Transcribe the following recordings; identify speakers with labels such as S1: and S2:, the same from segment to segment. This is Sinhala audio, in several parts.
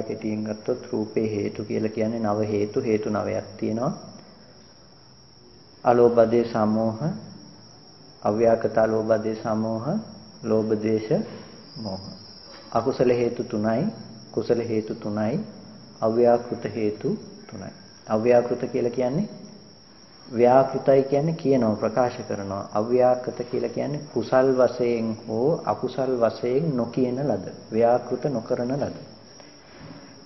S1: කෙටියෙන් ගත්තොත් රූපේ හේතු කියලා කියන්නේ නව හේතු නවයක් තියෙනවා. අලෝභ දේශ සමෝහ, අව්‍යාකත අලෝභ දේශ සමෝහ, ලෝභ දේශ මෝහ. අකුසල හේතු තුනයි, කුසල හේතු තුනයි, අව්‍යාකෘත හේතු තුනයි. අව්‍යාකෘත කියලා කියන්නේ ව්‍යාකෘතයි කියන්නේ කියනවා ප්‍රකාශ කරනවා. අව්‍යාකෘත කියලා කියන්නේ කුසල් වශයෙන් හෝ අකුසල් වශයෙන් නොකියන ලද, ව්‍යාකෘත නොකරන ලද.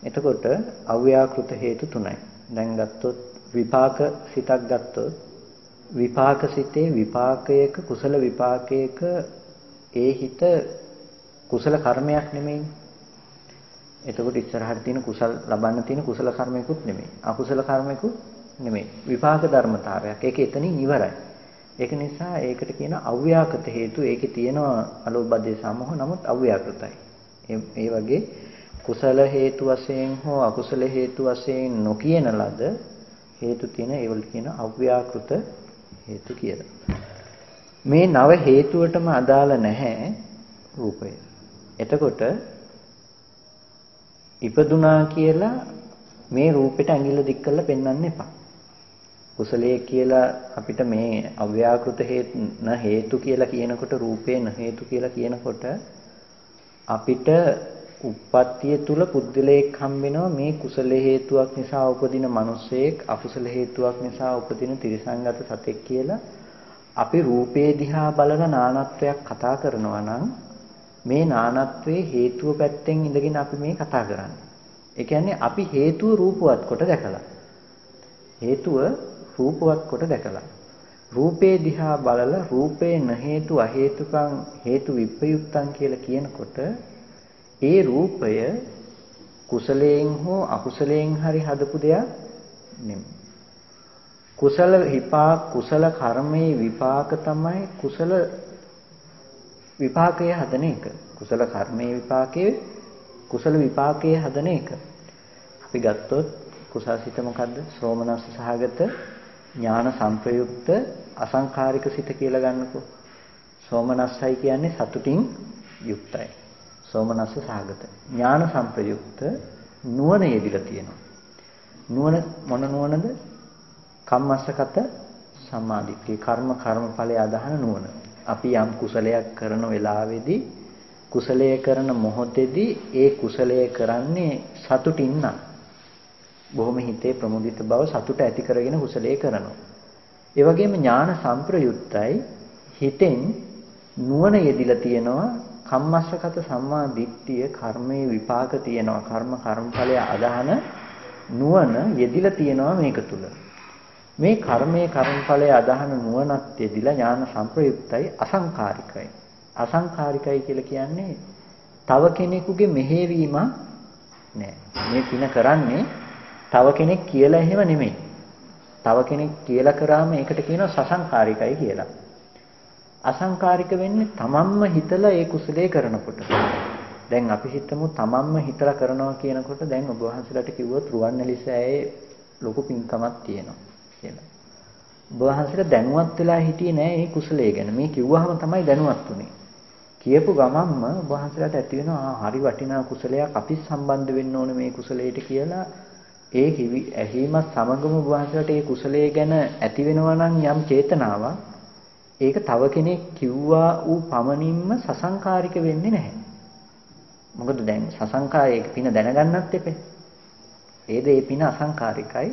S1: එතකොට අව්‍යාකෘත හේතු තුනයි. දැන් ගත්තොත් විපාක සිතක් ගත්තොත් විපාක සිතේ විපාකයක කුසල විපාකයක ඒ හිත කුසල කර්මයක් නෙමෙයි. එතකොට ඉස්සරහට තියෙන කුසල් ලබන්න තියෙන කුසල කර්මයකුත් නෙමෙයි. අකුසල කර්මයකුත් නෙමෙයි. විපාක ධර්මතාවයක්. ඒක එතනින් ඉවරයි. ඒක නිසා ඒකට කියන අව්‍යාකෘත හේතු. ඒකේ තියෙනවා අලෝභ දේශ සමෝහ, නමුත් අව්‍යාකෘතයි. ඒ වගේ කුසල හේතු වශයෙන් හෝ අකුසල හේතු වශයෙන් නොකියන ලද හේතු තියෙන ඒවලට කියන අව්‍යාකෘත හේතු කියලා. මේ නව හේතුවටම අදාළ නැහැ රූපය. එතකොට ඉපදුනා කියලා මේ රූපෙට ඇඟිල්ල දික් කරලා පෙන්වන්න එපා. කුසලයේ කියලා අපිට මේ අව්‍යාකෘත හේතු කියලා කියනකොට රූපේ න හේතු කියලා කියනකොට අපිට උප්පත්තිය තුල පුද්ගලයෙක් හම්බෙනවා. මේ කුසල හේතුවක් නිසා උපදින මිනිසෙක්, අකුසල හේතුවක් නිසා උපදින තිරිසංගත සතෙක් කියලා අපි රූපේ දිහා බලන නානත්වයක් කතා කරනවා නම් මේ නානත්වයේ හේතුව පැත්තෙන් ඉඳගෙන අපි මේ කතා කරන්නේ. ඒ කියන්නේ අපි හේතුව රූපවත් කොට දැකලා. හේතුව රූපවත් කොට දැකලා. රූපේ දිහා බලලා රූපේ න හේතු අහේතුකං හේතු විප්‍රයුක්තං කියලා කියනකොට ඒ රූපය කුසලයෙන් හෝ අකුසලයෙන් හරි හදපු දෙයක් නෙමෙයි. කුසල කර්මයේ විපාක තමයි කුසල විපාකයේ හදන එක. කුසල කර්මයේ විපාකයේ කුසල විපාකයේ හදන එක. අපි ගත්තොත් කුසල්සිත මොකද්ද? සෝමනස්ස සහගත ඥාන සංප්‍රයුක්ත අසංඛාරික සිත කියලා ගන්නකො. සෝමනස්සයි කියන්නේ සතුටින් යුක්තයි. සෝමනස්ස සහගත ඥාන සංප්‍රයුක්ත නුවණ යෙදිලා තියෙනවා. නුවණ මොන නුවණද? කම්මස්සගත සම්මාදිට්ඨිය. කර්මඵලයේ අදහන නුවණ. අපි යම් කුසලයක් කරන වෙලාවේදී කුසලය කරන මොහොතේදී ඒ කුසලය කරන්නේ සතුටින් නම් බොහොම හිතේ ප්‍රමුදිත බව සතුට ඇති කරගෙන කුසලයේ කරනවා. ඒ වගේම ඥාන සංප්‍රයුක්තයි හිතෙන් නුවණ යෙදිලා තියෙනවා. කම්මස්සගත සම්මා දිට්ඨිය කර්මයේ විපාක තියෙනවා. කර්මඵලය අදහන නුවණ යෙදිලා තියෙනවා මේක තුල. මේ කර්මයේ කර්මඵලය අදහන නුවණත් යෙදිලා ඥාන සංප්‍රයුක්තයි අසංකාරිකයි. අසංකාරිකයි කියලා කියන්නේ තව කෙනෙකුගේ මෙහෙවීමක් නෑ. මේ පින කරන්නේ තව කෙනෙක් කියලා එහෙම නෙමෙයි. තව කෙනෙක් කියලා කරාම ඒකට කියනවා සසංකාරිකයි කියලා. අසංකාරික වෙන්නේ තමන්ම හිතලා ඒ කුසලයේ කරනකොට. දැන් අපි හිතමු තමන්ම හිතලා කරනවා කියනකොට දැන් ඔබ වහන්සේලාට කිව්වොත් රුවන්වැලිසෑයේ ලොකු පින්කමක් තියෙනවා කියලා. ඔබ වහන්සේලා දැනුවත් වෙලා හිටියේ නෑ මේ කුසලයේ ගැන. මේ කිව්වහම තමයි දැනුවත් උනේ. කියපු ගමන්ම ඔබ වහන්සේලාට ඇති වෙනවා හරි වටිනා කුසලයක් අපි සම්බන්ධ වෙන්න ඕනේ මේ කුසලයට කියලා. ඒ ඇහිමත් සමගම ඔබ වහන්සේලාට මේ කුසලයේ ගැන ඇති වෙනවා නම් යම් චේතනාවක් ඒක තව කෙනෙක් කිව්වා ඌ පමණින්ම සසංකාරික වෙන්නේ නැහැ. මොකද දැන් සසංකාරයේ පින දැනගන්නත් එපේ. ඒ පින අසංකාරිකයි.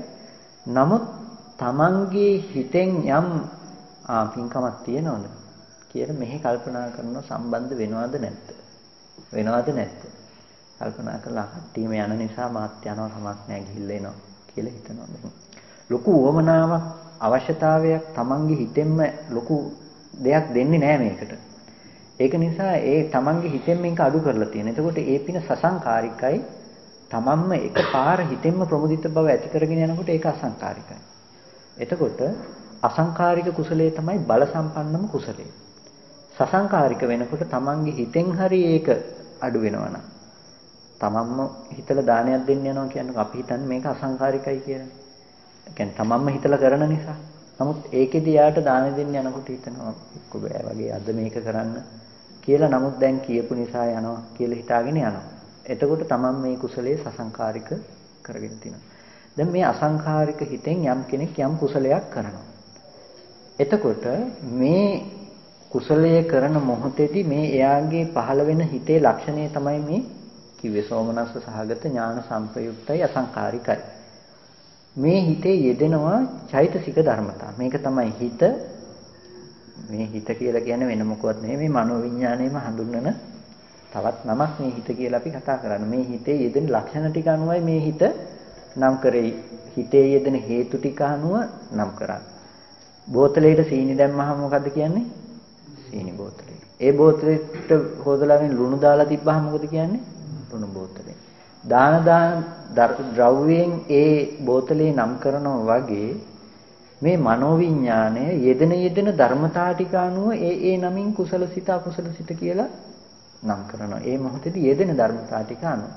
S1: නමුත් තමන්ගේ හිතෙන් යම් පින්කමක් තියනවද කියලා මෙහි කල්පනා කරන සම්බන්ධ වෙනවද නැද්ද? වෙනවද නැද්ද? කල්පනා කරලා ටීම යන නිසා මාත් යනවා කමක් නැහැ ගිහිල්ලා එනවා කියලා හිතනවා. ලොකු උවමනාවක් අවශ්‍යතාවයක් තමන්ගේ හිතෙන්ම ලොකු දෙයක් දෙන්නේ නැහැ මේකට. ඒක නිසා ඒ තමන්ගේ හිතෙන් මේක අඩු කරලා තියෙන. එතකොට ඒ පින සසංකාරිකයි. තමන්ම එකපාර හිතෙන්ම ප්‍රමුදිත බව ඇති කරගෙන යනකොට ඒක අසංකාරිකයි. එතකොට අසංකාරික කුසලයේ තමයි බල සම්පන්නම කුසලය. සසංකාරික වෙනකොට තමන්ගේ හිතෙන් හරි ඒක අඩු වෙනවනම් තමන්ම හිතලා දානයක් දෙන්න යනවා කියන්නේ අපි හිතන්නේ මේක අසංකාරිකයි කියලා. ඒ කියන්නේ තමන්ම හිතලා කරන නිසා. නමුත් ඒකෙදි යාට දාන දෙන්න යනකොට හිතනවා එක්ක බෑ වගේ අද මේක කරන්න කියලා. නමුත් දැන් කියපු නිසා යනවා කියලා හිතාගෙන යනවා. එතකොට තමන් මේ කුසලයේ සසංකාරික කරගෙන තිනවා. දැන් මේ අසංකාරික හිතෙන් යම් කෙනෙක් යම් කුසලයක් කරනවා. එතකොට මේ කුසලයේ කරන මොහොතේදී මේ එයාගේ පහළ වෙන හිතේ ලක්ෂණය තමයි මේ කිව්වේ සෝමනස්ස සහගත ඥාන සංප්‍රයුක්තයි අසංකාරිකයි. මේ හිතේ යෙදෙනවා චෛතසික ධර්මතා. මේක තමයි හිත. මේ හිත කියලා කියන්නේ වෙන මොකවත් නෙමෙයි මේ මනෝවිඤ්ඤාණයම හඳුන්වන තවත් නමක් මේ හිත කියලා අපි කතා කරන්නේ. මේ හිතේ යෙදෙන ලක්ෂණ ටික අනුවයි මේ හිත නම් කරේ. හිතේ යෙදෙන හේතු ටික අනුව නම් කරන්නේ. බෝතලයට සීනි දැම්මහම මොකද්ද කියන්නේ? සීනි බෝතලේ. ඒ බෝතලෙට හොදලාගෙන ලුණු දාලා තිබ්බහම මොකද කියන්නේ? ලුණු බෝතලේ. දාන ද්‍රව්‍යයෙන් ඒ බෝතලේ නම් කරනවා වගේ මේ මනෝවිඤ්ඤාණය යෙදෙන ධර්මතා ටික අනුව ඒ නමින් කුසලසිත අකුසලසිත කියලා නම් කරනවා. ඒ මොහොතේදී යෙදෙන ධර්මතා ටික අනුව.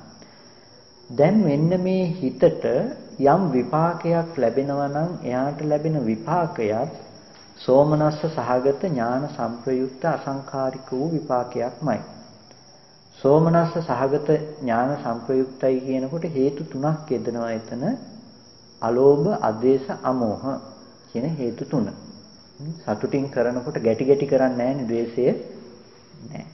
S1: දැන් මෙන්න මේ හිතට යම් විපාකයක් ලැබෙනවා නම් එයාට ලැබෙන විපාකයක් සෝමනස්ස සහගත ඥාන සංප්‍රයුක්ත අසංකාරික වූ විපාකයක්මයි. සෝමනස්ස සහගත ඥාන සංප්‍රයුක්තයි කියනකොට හේතු තුනක් යෙදෙනවා එතන. අලෝභ, අද්වේෂ, අමෝහ කියන හේතු තුන. සතුටින් කරනකොට ගැටි කරන්නේ නැහැ නේ, ද්වේෂය නැහැ.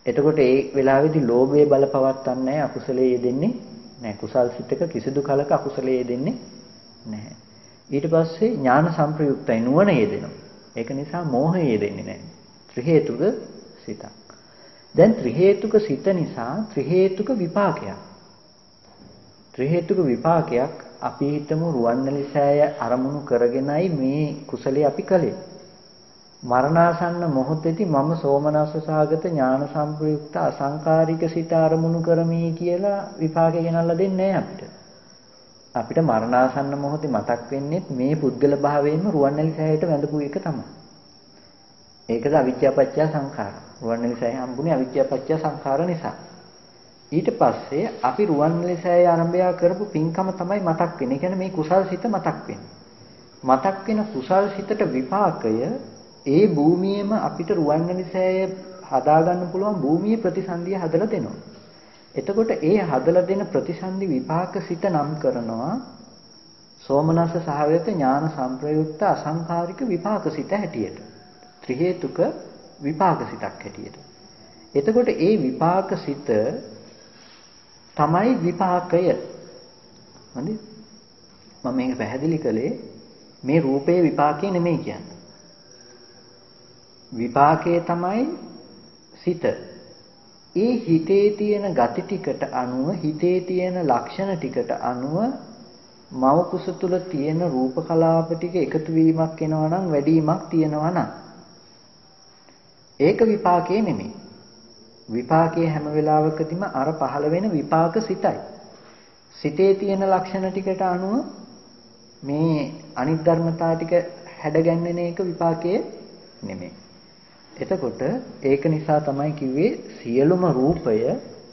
S1: එතකොට ඒ වෙලාවේදී ලෝභය බලපවත්තන්නේ නැහැ, අකුසලයේ යෙදෙන්නේ නැහැ. කුසල් සිතක කිසිදු කලක අකුසලයේ යෙදෙන්නේ නැහැ. ඊට පස්සේ ඥාන සංප්‍රයුක්තයි නුවණ යෙදෙනවා. ඒක නිසා මෝහය යෙදෙන්නේ නැහැ. ත්‍රි හේතුක සිතක්. දැන් ත්‍රි හේතුක සිත නිසා ත්‍රි හේතුක විපාකයක්. ත්‍රි හේතුක විපාකයක් අපි හිතමු රුවන්වැලි සෑය අරමුණු කරගෙනයි මේ කුසලයේ අපි කළේ. මරණාසන්න මොහොතේදී මම සෝමනස්ස සහගත ඥාන සංප්‍රයුක්ත අසංකාරික සිත අරමුණු කරමි කියලා විපාකේ ගෙනල්ලා දෙන්නේ නැහැ අපිට. අපිට මරණාසන්න මොහොතේ මතක් වෙන්නේ මේ පුද්ගල භාවයෙන්ම රුවන්වැලි සෑයට වැඳපු එක තමයි. ඒකද අවිජ්ජාපච්චය සංඛාර. රුවන්වැලි සෑය හම්බුනේ අවිජ්ජාපච්චය සංඛාර නිසා. ඊට පස්සේ අපි රුවන්වැලි සෑය ආරම්භය කරපු පින්කම තමයි මතක් වෙන්නේ. ඒ කියන්නේ මේ කුසල් සිත මතක් වෙන්නේ. මතක් වෙන කුසල් සිතට විපාකය ඒ භූමියේම අපිට රුවන්වැලි සෑය හදාගන්න පුළුවන් භූමියේ ප්‍රතිසන්දිය හදලා දෙනවා. එතකොට ඒ හදලා දෙන ප්‍රතිසන්දි විපාක සිත නම් කරනවා සෝමනස්ස සහගත ඥාන සංප්‍රයුක්ත අසංකාරික විපාක සිත හැටියට. ත්‍රි හේතුක විපාක සිතක් හැටියට. එතකොට ඒ විපාක සිත තමයි විපාකය. හරි? මම මේක පැහැදිලි කළේ මේ රූපේ විපාකේ නෙමෙයි කියන්නේ. විපාකයේ තමයි සිත. ඒ හිතේ තියෙන ගති ටිකට අනුව හිතේ තියෙන ලක්ෂණ ටිකට අනුව මව කුස තුල තියෙන රූප කලාප ටික එකතු වීමක් වෙනවා නම් වැඩිවීමක් තියෙනවා නම් ඒක විපාකේ නෙමෙයි. විපාකයේ හැම වෙලාවකදීම අර පහළ වෙන විපාක සිතයි. සිතේ තියෙන ලක්ෂණ ටිකට අනුව මේ අනිත් ධර්මතා ටික හැඩගැන්වෙන එක විපාකයේ නෙමෙයි. එතකොට ඒක නිසා තමයි කිව්වේ සියලුම රූපය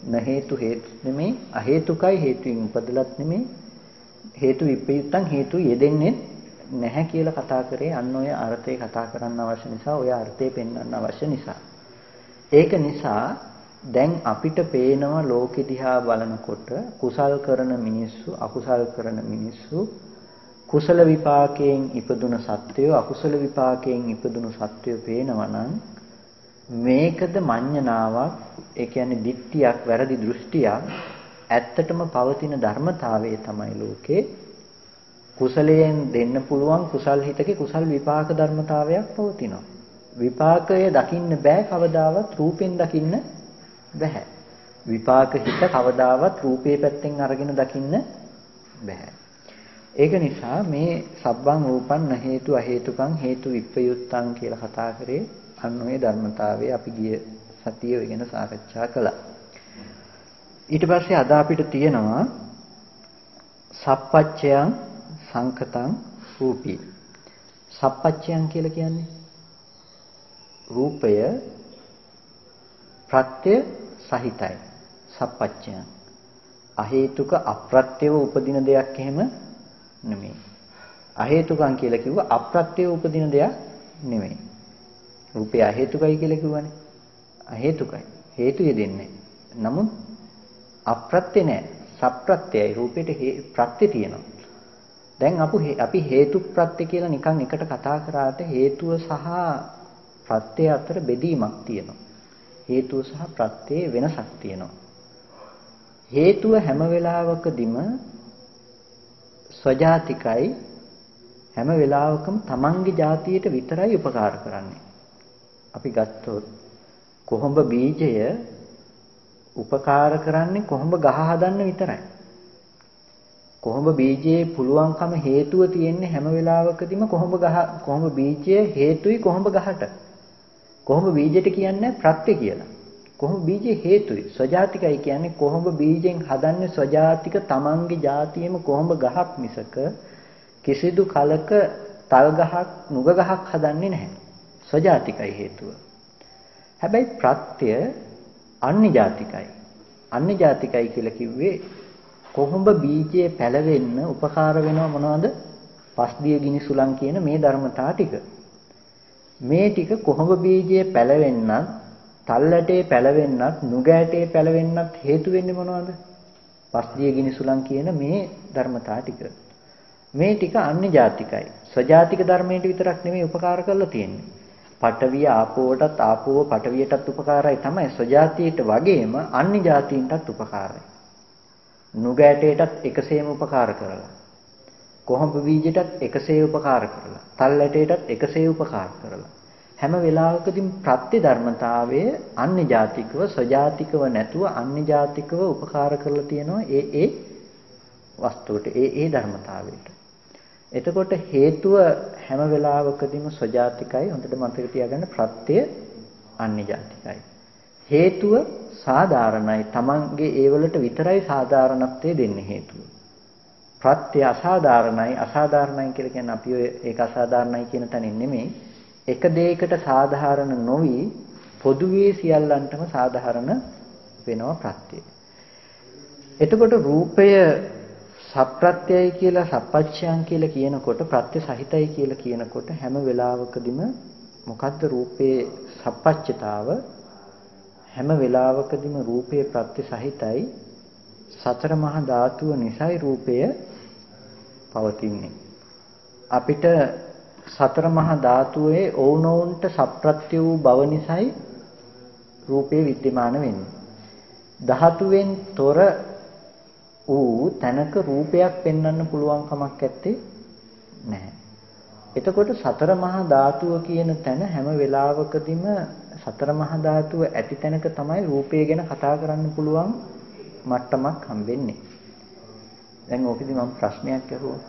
S1: න හේතු නෙමෙයි අහේතුකයි හේතුයින් උපදලත් නෙමෙයි හේතු විප්‍රයුක්තං හේතු යෙදෙන්නේ නැහැ කියලා කතා කරේ. අන්න ඔය අර්ථය කතා කරන්න අවශ්‍ය නිසා ඔය අර්ථය පෙන්වන්න අවශ්‍ය නිසා. ඒක නිසා දැන් අපිට පේනවා ලෝකෙ දිහා බලනකොට කුසල් කරන මිනිස්සු අකුසල් කරන මිනිස්සු කුසල විපාකයෙන් ඉපදුන සත්වයෝ අකුසල විපාකයෙන් ඉපදුණු සත්වයෝ පේනවා නම් මේකද මඤ්ඤණාවක්. ඒ කියන්නේ දිට්ඨියක්, වැරදි දෘෂ්ටියක්. ඇත්තටම පවතින ධර්මතාවය තමයි ලෝකේ කුසලයෙන් දෙන්න පුළුවන් කුසල් හිතකේ කුසල් විපාක ධර්මතාවයක් පවතිනවා. විපාකය දකින්න බෑ කවදාවත් රූපෙන් දකින්න බෑ. විපාක හිත කවදාවත් රූපේ පැත්තෙන් අරගෙන දකින්න බෑ. ඒක නිසා මේ සබ්බං රූපං න හේතු අහේතුකං හේතු විප්‍රයුක්තං කියලා කතා කරේ අන්න ඔය ධර්මතාවය අපි ගිය සතියේ ඉගෙන සාකච්ඡා කළා. ඊට පස්සේ අද අපිට තියෙනවා සප්පච්චයං සංකතං රූපී. සප්පච්චයං කියලා කියන්නේ රූපය ප්‍රත්‍ය සහිතයි. සප්පච්චයං අහේතුක අප්‍රත්‍යව උපදින දෙයක් එහෙම නෙමෙයි. අහේතුකං කියලා කිව්ව අප්‍රත්‍යව උපදින දෙයක් නෙමෙයි. රූපය අහේතුකයි කියලා කිව්වනේ. අහේතුකයි. හේතු යෙදෙන්නේ. නමුත් අප්‍රත්‍ය නෑ. සප්‍රත්‍යයි. රූපෙට ප්‍රත්‍ය තියෙනවා. දැන් අපි හේතු ප්‍රත්‍ය කියලා නිකන් එකට කතා කරාට හේතුව සහ ප්‍රත්‍ය අතර බෙදීමක් තියෙනවා. හේතුව සහ ප්‍රත්‍යයේ වෙනසක් තියෙනවා. හේතුව හැම වෙලාවකදීම ස්වජාතිකයි. හැම වෙලාවකම තමන්ගේ જાතියට විතරයි උපකාර කරන්නේ. අපි ගත්තොත් කොහොඹ බීජය උපකාර කරන්නේ කොහොඹ ගහ හදන්න විතරයි. කොහොඹ බීජයේ පුළුවන්කම හේතුව තියෙන්නේ හැම වෙලාවකදීම කොහොඹ බීජය හේතුයි කොහොඹ ගහට. කොහොඹ බීජයට කියන්නේ ප්‍රත්‍ය කියලා. කොහොඹ බීජය හේතුයි. ස්වජාතිකයි කියන්නේ කොහොඹ බීජෙන් හදන්නේ ස්වජාතික තමන්ගේ જાතියෙම කොහොඹ ගහක් මිසක කිසිදු කලක තල් ගහක් නුග ගහක් හදන්නේ නැහැ. ස්වජාතිකයි හේතුව. හැබැයි ප්‍රත්‍ය අන්‍ය ජාතිකයි. අන්‍ය ජාතිකයි කියලා කිව්වේ කොහොඹ බීජයේ පැලවෙන්න උපකාර වෙනව මොනවද? පස්දිය ගිනි සුලං කියන මේ ධර්මතා ටික. මේ ටික කොහොඹ බීජයේ පැලවෙන්නත්, තල් ඇටේ පැලවෙන්නත්, නුග ඇටේ පැලවෙන්නත් හේතු වෙන්නේ මොනවද? පස්දිය ගිනි සුලං කියන මේ ධර්මතා ටික. මේ ටික අන්‍ය ජාතිකයි. ස්වජාතික ධර්මයට විතරක් නෙමෙයි උපකාර කරලා තියෙන්නේ. පඨවිය ආපෝවටත් ආපෝව පඨවියටත් උපකාරයි තමයි. ස්වජාතියට වගේම අන්‍ය ජාතීන්ටත් උපකාරයි. නුග ඇටයටත් එකසේම උපකාර කරලා. කොහොඹ බීජයටත් එකසේ උපකාර කරලා. තල් ඇටයටත් එකසේ උපකාර කරලා. හැම වෙලාවකදීම ප්‍රත්‍ය ධර්මතාවයේ අන්‍ය ජාතිකව ස්වජාතිකව නැතුව අන්‍ය ජාතිකව උපකාර කරලා තියෙනවා ඒ වස්තුවට ඒ ධර්මතාවයට. එතකොට හේතුව හැම වෙලාවකදීම ස්වජාතිකයි. හොඳට මතක තියාගන්න ප්‍රත්‍ය අන්‍ය ජාතිකයි. හේතුව සාධාරණයි. තමන්ගේ ඒවලට විතරයි සාධාරණත්වය දෙන්නේ හේතුව. ප්‍රත්‍ය අසාධාරණයි. අසාධාරණයි කියලා කියන්නේ අපි ඒක අසාධාරණයි කියන තැනින් නෙමෙයි. එක දෙයකට සාධාරණ නොවි පොදුවේ සියල්ලන්ටම සාධාරණ වෙනවා ප්‍රත්‍යය. එතකොට රූපය සප්‍රත්‍යයි කියලා සප්පච්චයන් කියලා කියනකොට ප්‍රත්‍ය සහිතයි කියලා කියනකොට හැම වෙලාවකදීම මොකද්ද රූපේ සප්පච්චතාව? හැම වෙලාවකදීම රූපේ ප්‍රත්‍ය සහිතයි. සතර මහා ධාතුව නිසයි රූපය පවතින්නේ. අපිට සතර මහා ධාතුවේ ඕනෝන්ට සප්‍රත්‍ය වූ බව නිසයි රූපේ विद्यमान වෙන්නේ. ධාතුවෙන් තොර ඌ තැනක රූපයක් පෙන්වන්න පුළුවන් කමක් නැත්තේ නැහැ. එතකොට සතර මහා ධාතුව කියන තැන හැම වෙලාවකදීම සතර මහා ධාතුව ඇති තැනක තමයි රූපය ගැන කතා කරන්න පුළුවන් මට්ටමක් හම්බෙන්නේ. දැන් ඕකෙදි මම ප්‍රශ්නයක් අහුවා.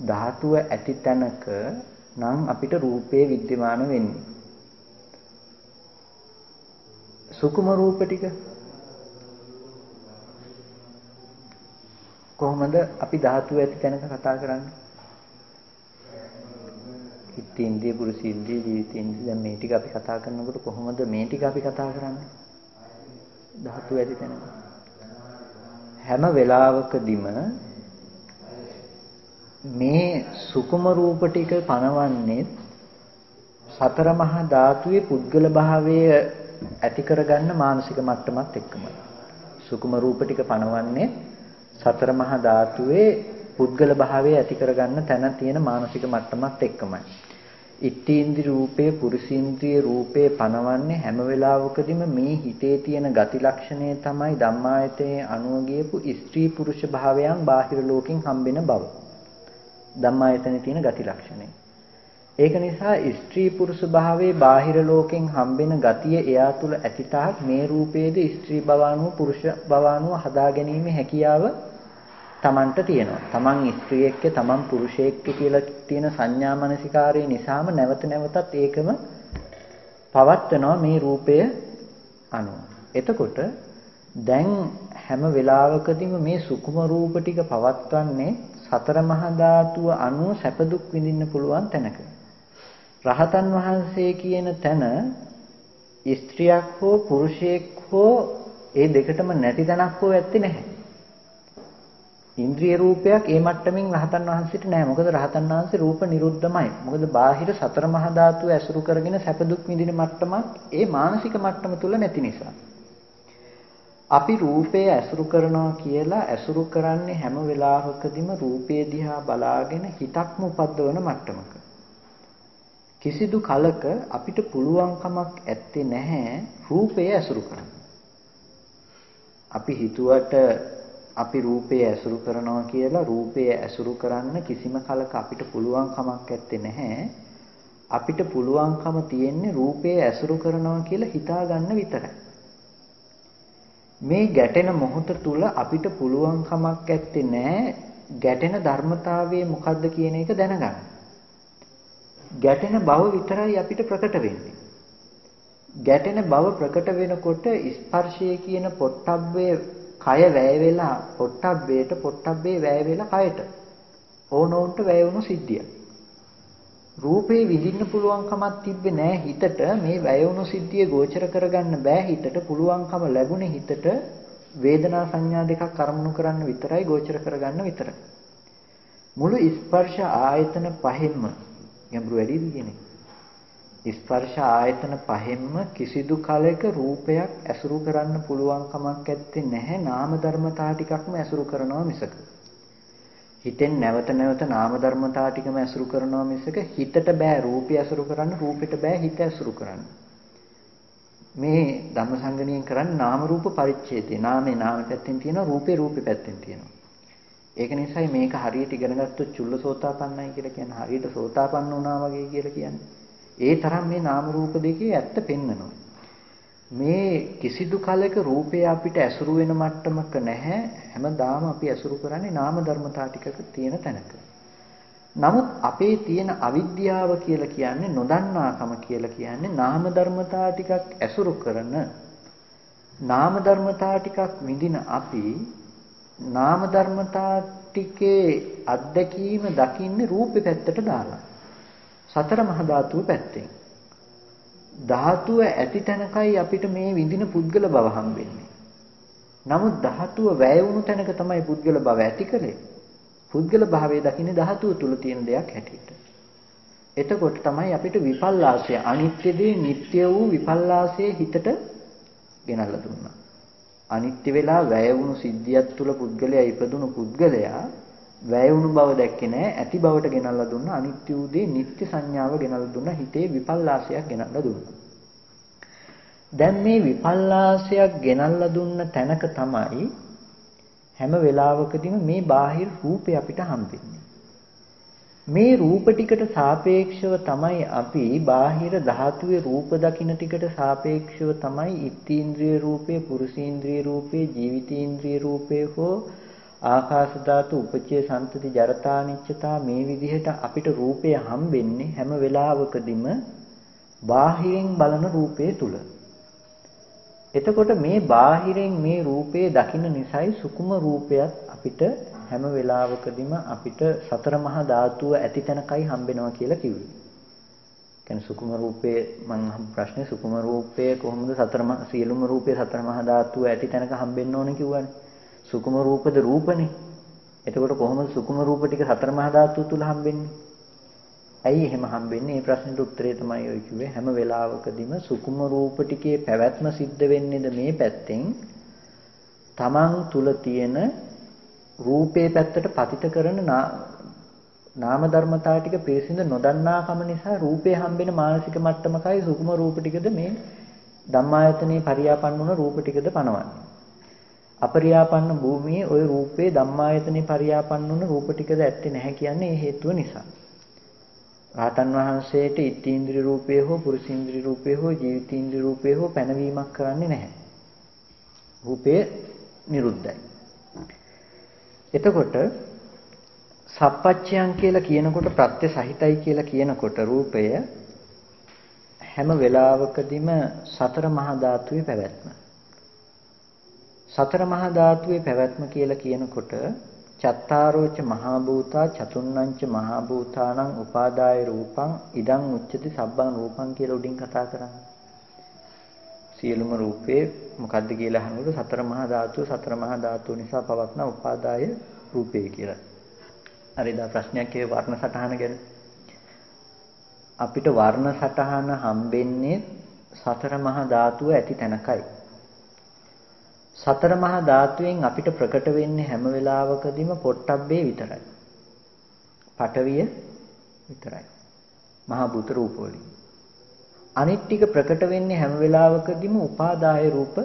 S1: ධාතුව ඇති තැනක නම් අපිට රූපේ विद्यमान වෙන්නේ. සුකුම රූප ටික කොහොමද අපි ධාතුව ඇති තැනක කතා කරන්නේ? ඉන්ද්‍රිය පුරුෂින්ද්‍රිය ජීවිතේන්ද්‍රිය දැන් මේ ටික අපි කතා කරනකොට කොහොමද මේ ටික අපි කතා කරන්නේ? ධාතුව ඇති තැනක. හැම වෙලාවකදීම මේ සුකුම රූප ටික පනවන්නේ සතර මහා ධාතුවේ පුද්ගල භාවය ඇති කරගන්න මානසික මට්ටමත් එක්කමයි. සුකුම රූප ටික පනවන්නේ සතර මහා ධාතුවේ පුද්ගල භාවය ඇති කරගන්න තැන තියෙන මානසික මට්ටමත් එක්කමයි. ඉත්තේන්ද්‍රි රූපේ පුරුෂේන්ද්‍රිය රූපේ පනවන්නේ හැම වෙලාවකදීම මේ හිතේ තියෙන ගති ලක්ෂණය තමයි ධම්මායතයේ අනුව ගියපු ස්ත්‍රී පුරුෂ භාවයන් බාහිර ලෝකෙන් හම්බෙන බව. ධම්මායතනේ තියෙන ගති ලක්ෂණය. ඒක නිසා ස්ත්‍රී පුරුෂ භාවයේ බාහිර ලෝකෙන් හම්බෙන ගතිය එයා තුල ඇතිතාක් මේ රූපයේද ස්ත්‍රී භවානුව පුරුෂ භවානුව හදා ගැනීම හැකියාව තමන්ට තියෙනවා. තමන් ස්ත්‍රියෙක්ක තමන් පුරුෂයෙක්ක කියලා තියෙන සංඥා මනසිකාරය නිසාම නැවත නැවතත් ඒකම පවත්වනවා මේ රූපය අනුව. එතකොට දැන් හැම වෙලාවකදීම මේ සුකුම රූප ටික පවත්වන්නේ සතර මහා ධාතුව අනුව සැප දුක් විඳින්න පුළුවන් තැනක. රහතන් වහන්සේ කියන තැන ස්ත්‍රියක් හෝ පුරුෂයෙක් හෝ ඒ දෙකටම නැති තැනක් හෝ ඇත්තේ නැහැ. ඉන්ද්‍රිය රූපයක් ඒ මට්ටමින් රහතන් වහන්සේට නැහැ. මොකද රහතන් වහන්සේ රූප නිරුද්ධමයි. මොකද බාහිර සතර මහා ධාතුව ඇසුරු කරගෙන සැප දුක් විඳින මට්ටමක් ඒ මානසික මට්ටම තුල නැති නිසා. අපි රූපය ඇසුරු කරනවා කියලා ඇසුරු කරන්නේ හැම වෙලාවකදීම රූපය දිහා බලාගෙන හිතක්ම උපද්දවන මට්ටමක. කිසිදු කලක අපිට පුළුවන්කමක් ඇත්තේ නැහැ රූපය ඇසුරු කරන්න. අපි හිතුවට අපි රූපය ඇසුරු කරනවා කියලා රූපය ඇසුරු කරන්න කිසිම කලක අපිට පුළුවන්කමක් ඇත්තේ නැහැ. අපිට පුළුවන්කම තියෙන්නේ රූපය ඇසුරු කරනවා කියලා හිතා ගන්න විතරයි. මේ ගැටෙන මොහොත තුල අපිට පුළුවන්කමක් ඇත්තේ නැහැ ගැටෙන ධර්මතාවය මොකද්ද කියන එක දැනගන්න. ගැටෙන බව විතරයි අපිට ප්‍රකට වෙන්නේ. ගැටෙන බව ප්‍රකට වෙනකොට ස්පර්ශය කියන පොට්ටබ්බේ කය වැය වෙලා පොට්ටබ්බේට පොට්ටබ්බේ වැය වෙලා කයට ඕනෝන්ට වැය වුණු සිද්ධිය. රූපේ විඳින්න පුළුවන්කමක් තිබ්බේ නැහැ හිතට මේ වැය වුණු සිද්ධිය ගෝචර කරගන්න බෑ හිතට පුළුවන්කම ලැබුණේ හිතට වේදනා සංඥා දෙකක් අරමුණු කරන්න විතරයි ගෝචර කරගන්න විතරයි. මුළු ස්පර්ශ ආයතන පහෙන්ම ගැඹුරු වැඩිද කියන්නේ. ස්පර්ශ ආයතන පහෙන්ම කිසිදු කලයක රූපයක් ඇසුරු කරන්න පුළුවන් කමක් නැත්තේ නැහැ නාම ධර්මතා ටිකක්ම ඇසුරු කරනවා මිසක. හිතෙන් නැවත නැවත නාම ධර්මතා ටිකම ඇසුරු කරනවා මිසක හිතට බෑ රූපය ඇසුරු කරන්න රූපෙට බෑ හිත ඇසුරු කරන්න. මේ ධම්මසංගණියෙන් කරන්නේ නාම රූප පරිච්ඡේදය. නාමේ නාම පැත්තෙන් තියෙනවා රූපේ රූපේ පැත්තෙන් තියෙනවා. ඒක නිසායි මේක හරියට ඉගෙන ගත්තොත් චුල්ලසෝතාපන්නයි කියලා කියන්නේ හරියට සෝතාපන්න වුණා වගේ කියලා කියන්නේ. ඒ තරම් මේ නාම රූප දෙකේ ඇත්ත පෙන්නනවා. මේ කිසිදු කලක රූපය අපිට ඇසුරු වෙන මට්ටමක නැහැ. හැමදාම අපි ඇසුරු කරන්නේ නාම ධර්මතා ටිකක තියෙන තැනක. නමුත් අපේ තියෙන අවිද්‍යාව කියලා කියන්නේ නොදන්නාකම කියලා කියන්නේ නාම ධර්මතා ටිකක් ඇසුරු කරන නාම ධර්මතා ටිකක් විඳින අපි නාම ධර්මතා ටිකේ අත්දැකීම දකින්නේ රූපේ පැත්තට දාලා. සතර මහා ධාතුව පැත්තෙන්. ධාතුව ඇති තැනකයි අපිට මේ විඳින පුද්ගල බව හම්බෙන්නේ. නමුත් ධාතුව වැය වුණු තැනක තමයි පුද්ගල බව ඇති කලේ. පුද්ගල භාවයේ දකින්නේ ධාතුව තුල තියෙන දෙයක් හැටියට. එතකොට තමයි අපිට විපල්ලාසය අනිත්‍ය දේ නිට්ටය වූ විපල්ලාසයේ හිතට ගෙනල්ලා දුන්නා. අනිත්‍ය වෙලා වැය වුණු සිද්ධියක් තුල පුද්ගලයා ඉපදුණු පුද්ගලයා වැය වුණු බව දැක්කේ නැහැ ඇති බවට ගෙනල්ලා දුන්නා අනිත්‍ය වූ දේ නිට්ටය සංඥාව ගෙනල්ලා දුන්නා හිතේ විපල්ලාසයක් ගෙනල්ලා දුන්නා. දැන් මේ විපල්ලාසයක් ගෙනල්ලා දුන්න තැනක තමයි හැම වෙලාවකදීම මේ බාහිර රූපය අපිට හම්බෙන්නේ. මේ රූප ටිකට සාපේක්ෂව තමයි අපි බාහිර ධාතුවේ රූප දකින්න ටිකට සාපේක්ෂව තමයි ඉත්තීන්ද්‍රිය රූපේ, පුරුෂීන්ද්‍රිය රූපේ, ජීවිතීන්ද්‍රිය රූපේ හෝ ආකාශ ධාතු, උපචේ සම්තති, ජරතා නිච්චතා මේ විදිහට අපිට රූපය හම්බෙන්නේ හැම වෙලාවකදීම බාහිරින් බලන රූපේ තුල. එතකොට මේ බාහිරින් මේ රූපේ දකින්න නිසායි සුකුම රූපයත් අපිට හැම වෙලාවකදීම අපිට සතර මහා ධාතුව ඇති තැනකයි හම්බෙනවා කියලා කිව්වේ. කියන්නේ සුකුම රූපේ මම ප්‍රශ්නේ සුකුම රූපය කොහොමද සියලුම රූපේ සතර මහා ධාතුව ඇති තැනක හම්බෙන්න ඕනේ කිව්වනේ. සුකුම රූපද රූපනේ. එතකොට කොහොමද සුකුම රූප ටික සතර මහා ධාතුව තුල හම්බෙන්නේ? ඇයි එහෙම හම්බෙන්නේ? මේ ප්‍රශ්නෙට උත්තරේ තමයි ඔය කිව්වේ. හැම වෙලාවකදීම සුකුම රූප ටිකේ පැවැත්ම සිද්ධ වෙන්නේද මේ පැත්තෙන් තමන් තුල තියෙන රූපේ පැත්තට පතිත කරන නාම ධර්මතා ටික පිරිසිඳ නොදන්නාකම නිසා රූපේ හම්බෙන මානසික මට්ටමකයි සුකුම රූප ටිකද මේ ධම්මායතනේ පරියාපන්න වුණ රූප ටිකද පනවන්නේ. අපරියාපන්න භූමියේ ওই රූපේ ධම්මායතනේ පරියාපන්න වුණ රූප ටිකද ඇත්තේ නැහැ කියන්නේ ඒ හේතුව නිසා. රාතන් වහන්සේට ඉත්තීන්ද්‍රිය රූපේ හෝ පුරුෂීන්ද්‍රිය රූපේ හෝ ජීවිතීන්ද්‍රිය රූපේ හෝ පැනවීමක් කරන්නේ නැහැ. රූපේ නිරුද්ධයි. එතකොට සප්පච්චයන් කියලා කියනකොට ප්‍රත්‍ය සහිතයි කියලා කියනකොට රූපය හැම වෙලාවකදීම සතර මහා ධාතුවේ පැවැත්ම. සතර මහා ධාතුවේ පැවැත්ම කියලා කියනකොට චත්තාරෝච මහා භූතා චතුන්නංච මහා භූතානං උපාදාය රූපං ඉදං උච්චති සබ්බං රූපං කියලා උඩින් කතා කරන්නේ. සියලුම රූපේ මොකද්ද කියලා අහනකොට සතර මහා ධාතුව නිසා පවත්න උපාදාය රූපේ කියලා. හරි දා ප්‍රශ්නයක් ඒ වර්ණ සටහන ගැන. අපිට වර්ණ සටහන හම්බෙන්නේ සතර මහා ධාතුව ඇති තැනකයි. සතර මහා ධාතුවෙන් අපිට ප්‍රකට වෙන්නේ හැම වෙලාවකදීම පොට්ටබ්බේ විතරයි. පඨවිය විතරයි. මහා භූත රූප වලින්. අනිත් ටික ප්‍රකට වෙන්නේ හැම වෙලාවකදීම උපාදාය රූප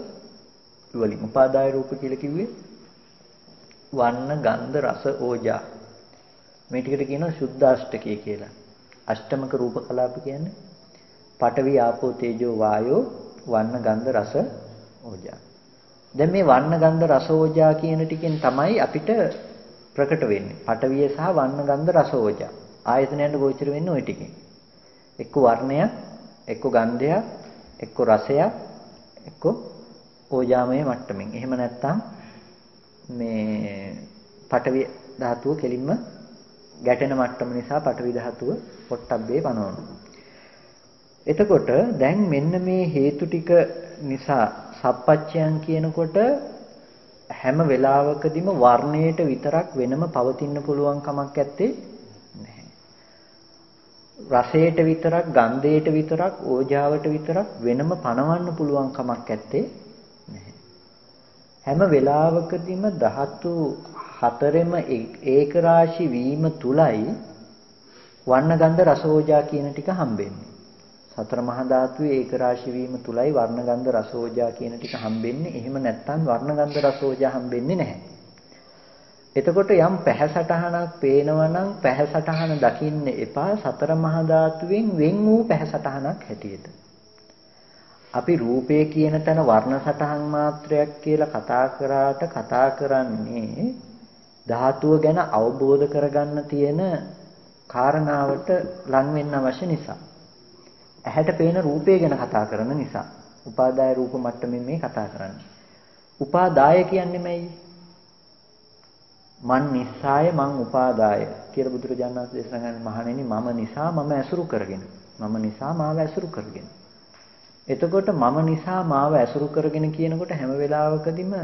S1: වලින්. උපාදාය රූප කියලා කිව්වේ වර්ණ, ගන්ධ, රස, ඕජා. මේ ටිකට කියනවා සුද්ධාෂ්ටකය කියලා. අෂ්ටමක රූප කලාප කියන්නේ පඨවි, ආපෝ, තේජෝ, වායෝ, වර්ණ, ගන්ධ, රස, ඕජා. දැන් මේ වර්ණ, ගන්ධ, රස, ඕජා කියන ටිකෙන් තමයි අපිට ප්‍රකට වෙන්නේ. පඨවිය සහ වර්ණ, ගන්ධ, රස, ඕජා. ආයතනයන්ට ගෝචර වෙන්නේ ওই ටිකෙන්. එක්ක වර්ණයක්, එක්ක ගන්ධයක්, එක්ක රසයක්, එක්ක ඕජාමය මට්ටමින්. එහෙම නැත්නම් මේ පඨවි ධාතුව කෙලින්ම ගැටෙන මට්ටම නිසා පඨවි ධාතුව පොට්ටබ්බේ පනවනවා. එතකොට දැන් මෙන්න මේ හේතු ටික නිසා සප්පච්චයන් කියනකොට හැම වෙලාවකදීම වර්ණයට විතරක් වෙනම පවතින්න පුළුවන් කමක් නැත්තේ නැහැ. රසයට විතරක්, ගන්ධයට විතරක්, ඕජාවට විතරක් වෙනම පනවන්න පුළුවන් කමක් නැත්තේ නැහැ. හැම වෙලාවකදීම ධාතු හතරෙම ඒක රාශි වීම තුලයි වර්ණ, ගන්ධ, රස, ඕජා කියන ටික හම්බෙන්නේ. සතර මහා ධාතුවේ ඒක රාශි වීම තුලයි වර්ණ, ගන්ධ, රස, ඕජා කියන ටික හම්බෙන්නේ. එහෙම නැත්නම් වර්ණ, ගන්ධ, රස, ඕජා හම්බෙන්නේ නැහැ. එතකොට යම් පැහැසටහනක් පේනවා නම් පැහැසටහන දකින්න එපා සතර මහා ධාතුවෙන් වෙන් වූ පැහැසටහනක් හැටියට. අපි රූපය කියන තැන වර්ණ සටහන් මාත්‍රයක් කියලා කතා කරාට කතා කරන්නේ ධාතුව ගැන අවබෝධ කරගන්න තියෙන කාරණාවට ලං වෙන්න අවශ්‍ය නිසා. ඇහැට පේන රූපය ගැන කතා කරන නිසා. උපාදාය රූප මට්ටමින් මේ කතා කරන්නේ. උපාදාය කියන්නේ මේයි. මන් නිසාය මං උපාදාය කියලා බුදුරජාණන් වහන්සේ දේශනා කරන්නේ මහණෙනි මම නිසා මම ඇසුරු කරගෙන. මම නිසා මාව ඇසුරු කරගෙන. එතකොට මම නිසා මාව ඇසුරු කරගෙන කියනකොට හැම වෙලාවකදීම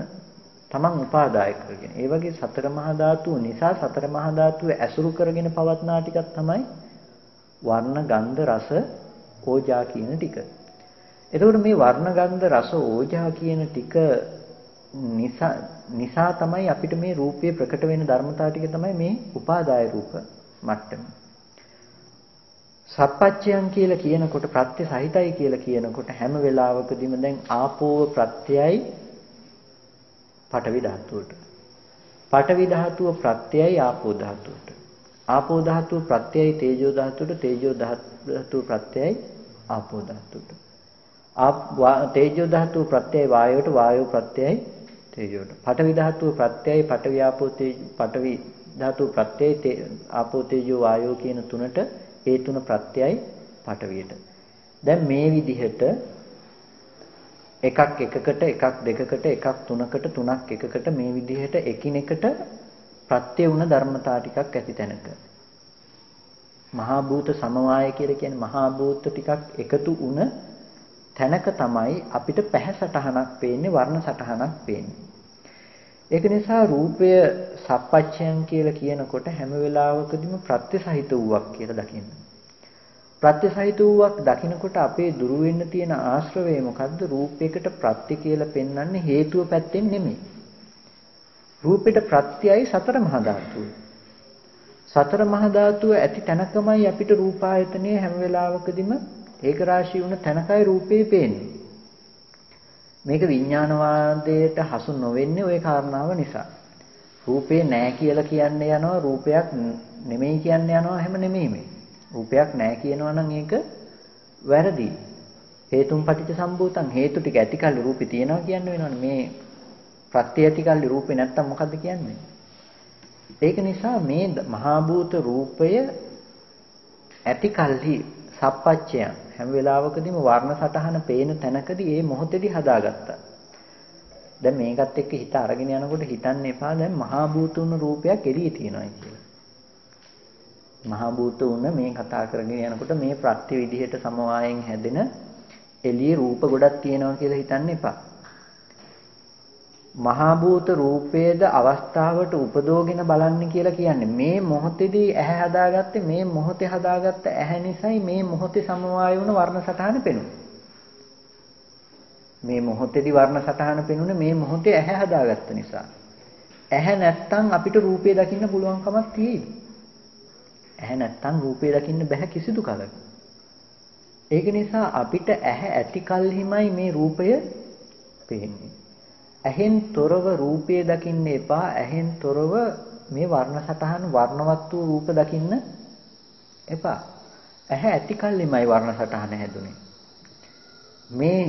S1: තමන් උපාදාය කරගෙන. ඒ වගේ සතර මහා ධාතුව නිසා සතර මහා ධාතුව ඇසුරු කරගෙන පවත්නා ටිකක් තමයි වර්ණ, ගන්ධ, රස, ඕජා කියන ටික. එතකොට මේ වර්ණ, ගන්ධ, රස, ඕජා කියන ටික නිසා තමයි අපිට මේ රූපයේ ප්‍රකට වෙන ධර්මතාව ටික තමයි මේ උපාදාය රූප මට්ටම. සප්පච්චයන් කියලා කියනකොට ප්‍රත්‍ය සහිතයි කියලා කියනකොට හැම වෙලාවකදීම දැන් ආපෝව ප්‍රත්‍යයයි පඨවි ධාතුවට. පඨවි ධාතුව ප්‍රත්‍යයයි ආපෝ ධාතුවට. ආපෝ ධාතුව ප්‍රත්‍යයයි තේජෝ ධාතුවට. තේජෝ ධාතුව ප්‍රත්‍යයයි ආපෝ ධාතුවට. තේජෝ ධාතුව ප්‍රත්‍යයයි වායුවට. වායෝ ප්‍රත්‍යයයි තේජෝට. පඨවි ධාතුව ප්‍රත්‍යයයි පඨවි ආපෝ තේජෝ. පඨවි ධාතුව ප්‍රත්‍යයයි ආපෝ තේජෝ වායෝ කියන තුනට ඒ තුන ප්‍රත්‍යයයි පඨවියට. දැන් මේ විදිහට එකක් එකකට, එකක් දෙකකට, එකක් තුනකට, තුනක් එකකට මේ විදිහට එකිනෙකට ප්‍රත්‍ය වුණ ධර්මතා ටිකක් ඇති තැනක මහා භූත සමவாய කියලා කියන්නේ මහා භූත ටිකක් එකතු වුණ තැනක තමයි අපිට පැහැසටහනක් පේන්නේ, වර්ණ සටහනක් පේන්නේ. ඒක නිසා රූපය සප්පච්චයන් කියලා කියනකොට හැම වෙලාවකදීම ප්‍රත්‍ය සහිත වූවක් කියලා දකින්න. ප්‍රත්‍ය සහිත වූවක් දකිනකොට අපේ දුරු වෙන්න තියෙන ආශ්‍රවය මොකද්ද? රූපයකට ප්‍රත්‍ය කියලා පෙන්වන්නේ හේතුව පැත්තෙන් නෙමෙයි. රූපෙට ප්‍රත්‍යයයි සතර මහා ධාතුව. සතර මහා ධාතුව ඇති තැනකමයි අපිට රූපායතනයේ හැම වෙලාවකදීම ඒක රාශී වුණ තැනකයි රූපේ පේන්නේ. මේක විඥානවාදයට හසු නොවෙන්නේ ওই කාරණාව නිසා. රූපේ නැහැ කියලා කියන්නේ යනවා, රූපයක් නෙමෙයි කියන්නේ යනවා, හැම නෙමෙයි මේ. රූපයක් නැහැ කියනවා නම් ඒක වැරදි. හේතුන් පටිච්ච සම්භූතං හේතු ටික ඇතිකල්ලි රූපේ තියෙනවා කියන්න වෙනවනේ. මේ ප්‍රත්‍ය ඇතිකල්ලි රූපේ නැත්තම් මොකද්ද කියන්නේ? ඒක නිසා මේ මහා භූත රූපය ඇතිකල්ලි සප්පච්චයන් හැම වෙලාවකදීම වර්ණ සටහන පේන තැනකදී ඒ මොහොතේදී හදාගත්තා. දැන් මේකත් එක්ක හිත අරගෙන යනකොට හිතන්න එපා දැන් මහා භූතුන් රූපයක් එළියේ තියෙනවා කියලා. මහා භූත උන මේ කතා කරගෙන යනකොට මේ ප්‍රත්‍ය විදිහට සමவாயෙන් හැදෙන එළියේ රූප ගොඩක් තියෙනවා කියලා හිතන්න එපා. මහා භූත රූපයේද අවස්ථාවට උපදෝගෙන බලන්න කියලා කියන්නේ මේ මොහොතේදී ඇහැ හදාගත්තේ මේ මොහොතේ හදාගත්ත ඇහැ නිසායි මේ මොහොතේ සමவாய වුණ වර්ණ සටහන පෙනුනේ. මේ මොහොතේදී වර්ණ සටහන පෙනුනේ මේ මොහොතේ ඇහැ හදාගත්ත නිසා. ඇහැ නැත්තම් අපිට රූපය දකින්න පුළුවන් කමක් තියෙයි. ඇහැ නැත්තම් රූපය දකින්න බෑ කිසිදු කලක. ඒක නිසා අපිට ඇහැ ඇති කල්හිමයි මේ රූපය පේන්නේ. ඇහෙන් තොරව රූපය දකින්න එපා. ඇහෙන් තොරව මේ වර්ණ සටහන වර්ණවත් වූ රූප දකින්න එපා. ඇහැ ඇති කල්හිමයි වර්ණ සටහන හැදුනේ. මේ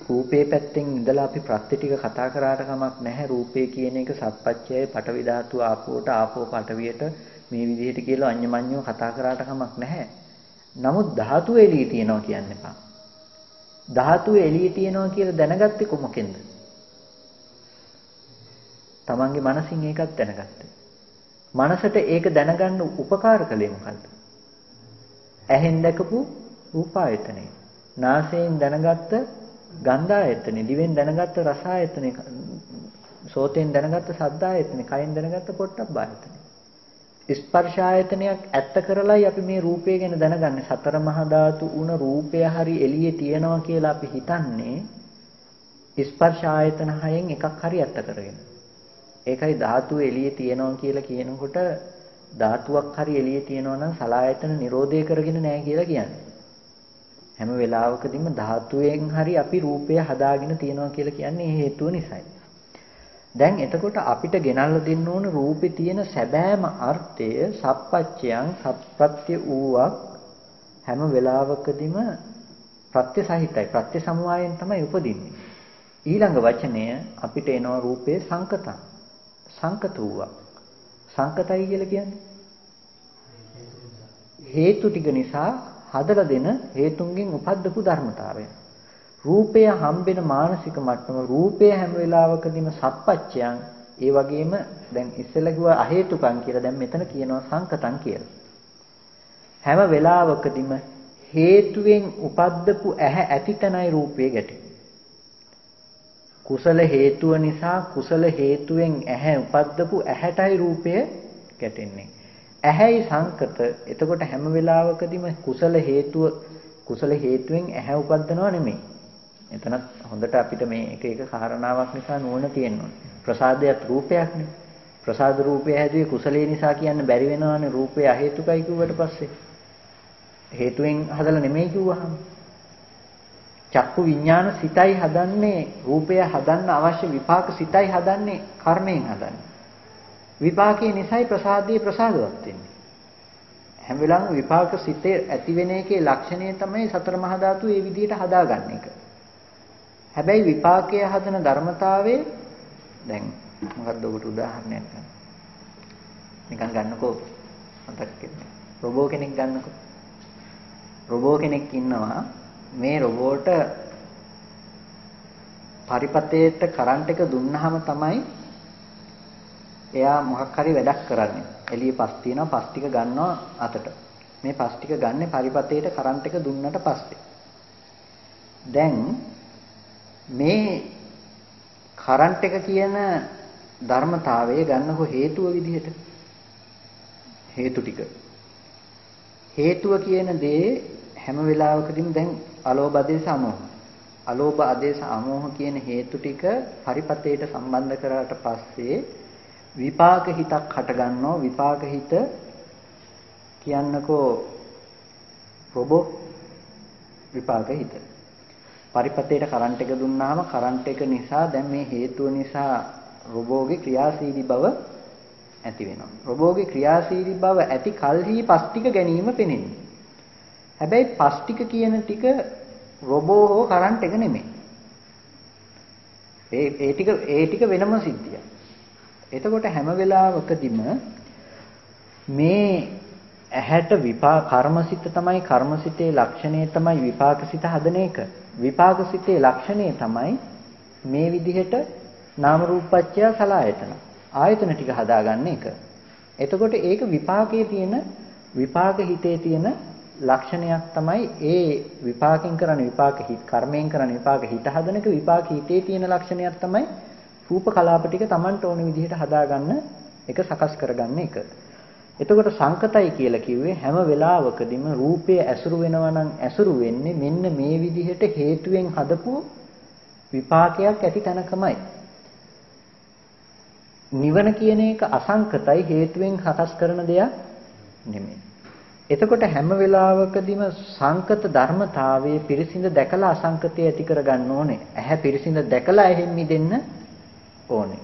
S1: රූපේ පැත්තෙන් ඉඳලා අපි ප්‍රත්‍ය ටික කතා කරාට කමක් නැහැ. රූපේ කියන එක සත්පච්චයයි පඨවි ධාතු ආපෝට ආපෝ පඨවියට මේ විදිහට කියලා අඤ්ඤමඤ්ඤව කතා කරාට කමක් නැහැ. නමුත් ධාතු එළියේ තියෙනවා කියන්න එපා. ධාතු එළියේ තියෙනවා කියලා දැනගත්තේ කොමකින්ද? තමන්ගේ මනසින් ඒකත් දැනගත්තේ. මනසට ඒක දැනගන්න උපකාර කළේ මොකද්ද? ඇහෙන් දැකපු රූපායතනෙ. නාසයෙන් දැනගත්ත ගන්ධායතනෙ. දිවෙන් දැනගත්ත රසායතනෙ. සෝතෙන් දැනගත්ත ශබ්දායතනෙ. කයෙන් දැනගත්ත පොට්ටබ්බායතනෙ. ස්පර්ශායතනයක් ඇත්ත කරලයි අපි මේ රූපය ගැන දැනගන්නේ. සතර මහා ධාතු උන රූපය හරි එළියේ තියෙනවා කියලා අපි හිතන්නේ ස්පර්ශායතන හයෙන් එකක් හරි ඇත්ත කරගෙන. ඒකයි ධාතු එළියේ තියෙනවා කියලා කියනකොට ධාතුවක් හරි එළියේ තියෙනවා නම් සලආයතන නිරෝධය කරගෙන නැහැ කියලා කියන්නේ. හැම වෙලාවකදීම ධාතුවෙන් හරි අපි රූපය හදාගෙන තියනවා කියලා කියන්නේ ඒ හේතුව නිසායි. දැන් එතකොට අපිට ගෙනල්ලා දෙන්න ඕන රූපේ තියෙන සැබෑම අර්ථය සප්පච්චයන් සප්පත්‍ය වූවක් හැම වෙලාවකදීම ප්‍රත්‍ය සහිතයි. ප්‍රත්‍ය සමුවායෙන් තමයි උපදින්නේ. ඊළඟ වචනය අපිට එනවා රූපේ සංකතං. සංකත වූවක්. සංකතයි කියලා කියන්නේ හේතු ටික නිසා හදලා දෙන හේතුන්ගෙන් උපද්දපු ධර්මතාවය. රූපය හම්බෙන මානසික මට්ටම රූපය හැම වෙලාවකදීම සප්පච්චයන් ඒ වගේම දැන් ඉස්සෙල්ලා කිව්වා අහේතුකම් කියලා දැන් මෙතන කියනවා සංකතං කියලා. හැම වෙලාවකදීම හේතුවෙන් උපද්දපු ඇහැ ඇතිතනයි රූපය ගැටෙන්නේ. කුසල හේතුව නිසා කුසල හේතුවෙන් ඇහැ උපද්දපු ඇහැටයි රූපය ගැටෙන්නේ. ඇහැයි සංකත. එතකොට හැම වෙලාවකදීම කුසල හේතුවෙන් ඇහැ උපද්දනව නෙමෙයි. එතනත් හොඳට අපිට මේ එක කාරණාවක් නිසා නුවණ තියෙනවා. ප්‍රසාදයට රූපයක්නේ. ප්‍රසාද රූපය හැදුවේ කුසලයේ නිසා කියන්න බැරි වෙනවානේ රූපය අහේතුකයි කිව්වට පස්සේ. හේතුවෙන් හදලා නෙමෙයි කිව්වහම. චක්කු විඥාන සිතයි හදන්නේ රූපය හදන්න අවශ්‍ය විපාක සිතයි හදන්නේ කර්මයෙන් හදන්නේ. විපාකයේ නිසයි ප්‍රසාදයේ ප්‍රසාදවත් වෙන්නේ. හැම වෙලාවෙම විපාක සිතේ ඇති වෙන එකේ ලක්ෂණය තමයි සතර මහා ධාතු මේ විදිහට හදාගන්න එක. හැබැයි විපාකයේ හදන ධර්මතාවයේ දැන් මොකක්ද ඔබට උදාහරණයක් ගන්න. නිකන් ගන්නකෝ මතක් වෙන්නේ. රොබෝ කෙනෙක් ගන්නකෝ. රොබෝ කෙනෙක් ඉන්නවා මේ රොබෝට පරිපතේට කරන්ට් එක දුන්නාම තමයි එයා මොකක් හරි වැඩක් කරන්නේ. එළියේ පස් තියෙනවා පස් ටික ගන්නවා අතට. මේ පස් ටික ගන්න පරිපතේට කරන්ට් එක දුන්නට පස්සේ. දැන් මේ කරන්ට් එක කියන ධර්මතාවය ගන්නකො හේතුව විදිහට. හේතු ටික. හේතුව කියන දේ හැම වෙලාවකදීම දැන් අලෝභ ආදේශ අමෝහ. අලෝභ ආදේශ අමෝහ කියන හේතු ටික පරිපතේට සම්බන්ධ කරාට පස්සේ විපාක හිතක් හට ගන්නවා. විපාක හිත කියන්නකෝ රොබෝ විපාක හිත. පරිපතේට කරන්ට් එක දුන්නාම කරන්ට් එක නිසා දැන් මේ හේතුව නිසා රොබෝගේ ක්‍රියාශීලී බව ඇති වෙනවා. රොබෝගේ ක්‍රියාශීලී බව ඇති කල්හි පස් ටික ගැනීම පෙනෙන්නේ. හැබැයි පස් ටික කියන ටික රොබෝ හෝ කරන්ට් එක නෙමෙයි. ඒ ටික වෙනම සිද්ධියක්. එතකොට හැම වෙලාවකදීම මේ ඇහැට කර්මසිත තමයි කර්මසිතේ ලක්ෂණය තමයි විපාකසිත හදන එක. විපාකසිතේ ලක්ෂණය තමයි මේ විදිහට නාම රූපච්ඡය සලආයතන. ආයතන ටික හදාගන්න එක. එතකොට ඒක විපාකයේ තියෙන විපාක හිතේ තියෙන ලක්ෂණයක් තමයි ඒ විපාකෙන් කරන විපාක හිත කර්මයෙන් කරන විපාක හිත හදන එක විපාක හිතේ තියෙන ලක්ෂණයක් තමයි රූප කලාප ටික Tamanට ඕන විදිහට හදාගන්න එක සකස් කරගන්න එක. එතකොට සංකතයි කියලා කිව්වේ හැම වෙලාවකදීම රූපය ඇසුරු වෙනවා නම් ඇසුරු වෙන්නේ මෙන්න මේ විදිහට හේතුවෙන් හදපු විපාකයක් ඇති තැනකමයි. නිවන කියන එක අසංකතයි හේතුවෙන් හකස් කරන දෙයක් නෙමෙයි. එතකොට හැම වෙලාවකදීම සංකත ධර්මතාවයේ පිරිසිඳ දැකලා අසංකතය ඇති කරගන්න ඕනේ. ඇහැ පිරිසිඳ දැකලා ඇහෙන් මිදෙන්න ඕනේ.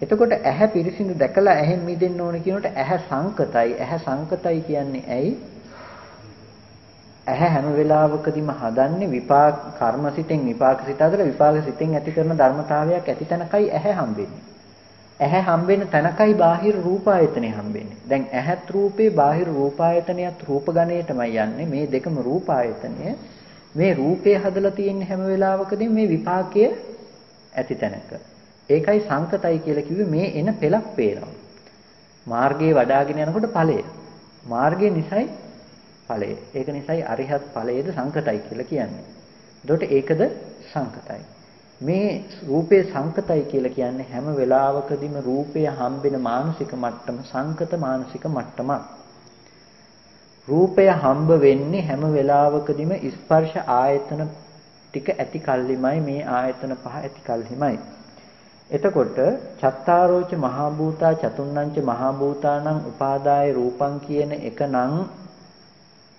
S1: එතකොට ඇහැ පිරිසිඳ දැකලා ඇහෙන් මිදෙන්න ඕනේ කියනකොට ඇහැ සංකතයි. ඇහැ සංකතයි කියන්නේ ඇයි? ඇහැ හැම වෙලාවකදීම හදන්නේ විපාක කර්මසිතෙන් විපාක සිත අතර විපාක සිතෙන් ඇති කරන ධර්මතාවයක් ඇති තැනකයි ඇහැ හම්බෙන්නේ. ඇහැ හම්බෙන තැනකයි බාහිර රූපායතනෙ හම්බෙන්නේ. දැන් ඇහත් රූපේ බාහිර රූපායතනයත් රූප ගණයටමයි යන්නේ. මේ දෙකම රූපායතනය. මේ රූපේ හදලා තියෙන හැම වෙලාවකදී මේ විපාකයේ ඇති තැනක. ඒකයි සංකතයි කියලා කිව්වේ මේ එන පෙළක් පේනවා. මාර්ගයේ වඩාගෙන යනකොට ඵලය. මාර්ගය නිසයි ඵලය. ඒක නිසයි අරිහත් ඵලයේද සංකතයි කියලා කියන්නේ. එතකොට ඒකද සංකතයි. මේ රූපේ සංකතයි කියලා කියන්නේ හැම වෙලාවකදීම රූපය හම්බෙන මානසික මට්ටම සංකත මානසික මට්ටමක්. රූපය හම්බ වෙන්නේ හැම වෙලාවකදීම ස්පර්ශ ආයතන ටික ඇති කල්ලිමයි මේ ආයතන පහ ඇති කල්හිමයි. එතකොට චත්තාරෝච මහා භූතා චතුන්නංච මහා භූතානං උපාදාය රූපං කියන එක නම්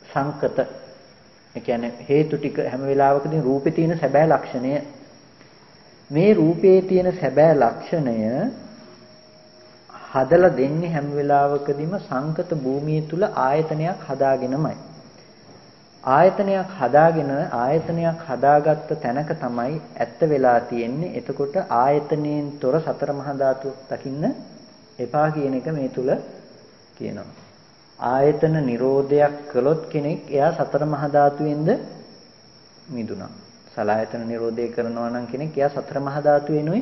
S1: සංකත. ඒ කියන්නේ හේතු ටික හැම වෙලාවකදීම රූපේ තියෙන සැබෑ ලක්ෂණය. මේ රූපයේ තියෙන සැබෑ ලක්ෂණය හදලා දෙන්නේ හැම වෙලාවකදීම සංකත භූමිය තුල ආයතනයක් හදාගෙනමයි. ආයතනයක් හදාගත්ත තැනක තමයි ඇත්ත වෙලා තියෙන්නේ. එතකොට ආයතනයෙන් තොර සතර මහා ධාතු දකින්න එපා කියන එක මේ තුල කියනවා. ආයතන නිරෝධයක් කළොත් කෙනෙක් එයා සතර මහා ධාතුවෙන්ද මිදුණා. සලආයතන නිරෝධය කරනවා නම් කෙනෙක් එයා සතර මහා ධාතුවෙනුයි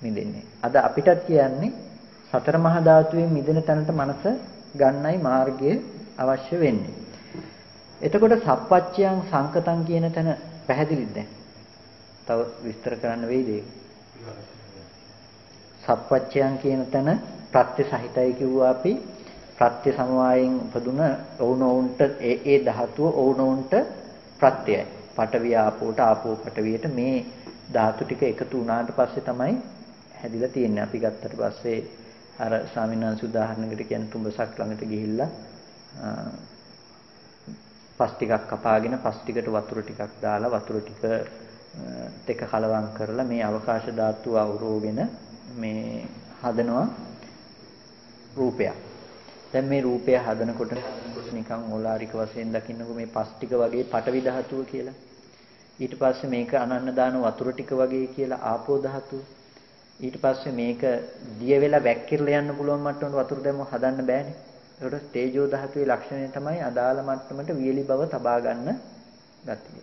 S1: මිදෙන්නේ. අද අපිටත් කියන්නේ සතර මහා ධාතුවෙන් මිදෙන තැනට මනස ගන්නයි මාර්ගය අවශ්‍ය වෙන්නේ. එතකොට සප්පච්චයන් සංකතං කියන තැන පැහැදිලිද දැන්? තව විස්තර කරන්න වෙයිද ඒක? සප්පච්චයන් කියන තැන ප්‍රත්‍ය සහිතයි කිව්වා අපි. ප්‍රත්‍ය සමவாயයෙන් උපදුන ඔවුනොවුන්ට ඒ ධාතුව ඔවුනොවුන්ට ප්‍රත්‍යයයි. පඨවි ආපෝට ආපෝ පඨවියට මේ ධාතු ටික එකතු වුණාට පස්සේ තමයි හැදිලා තියෙන්නේ. අපි ගත්තට පස්සේ අර ස්වාමීන් වහන්සේ උදාහරණයකට කියන්නේ තුඹසක් ළඟට ගිහිල්ලා පස් ටිකක් කපාගෙන පස් ටිකට වතුර ටිකක් දාලා වතුර ටික දෙක කලවම් කරලා මේ අවකාශ ධාතුව අවරෝගෙන මේ හදනවා රූපයක්. දැන් මේ රූපය හදනකොට නිකන් ඕලාරික වශයෙන් දකින්නකො මේ පස් ටික වගේ පඨවි ධාතුව කියලා. ඊට පස්සේ මේක අනන්න දාන වතුර ටික වගේ කියලා ආපෝ ධාතුව. ඊට පස්සේ මේක දිය වෙලා වැක්කිරලා යන්න පුළුවන් මට්ටමට වතුර දැම්ම හදන්න බෑනේ. ඒකට තේජෝ ධාතුවේ ලක්ෂණය තමයි අදාළ මට්ටමට වියලි බව තබා ගන්න ගතිය.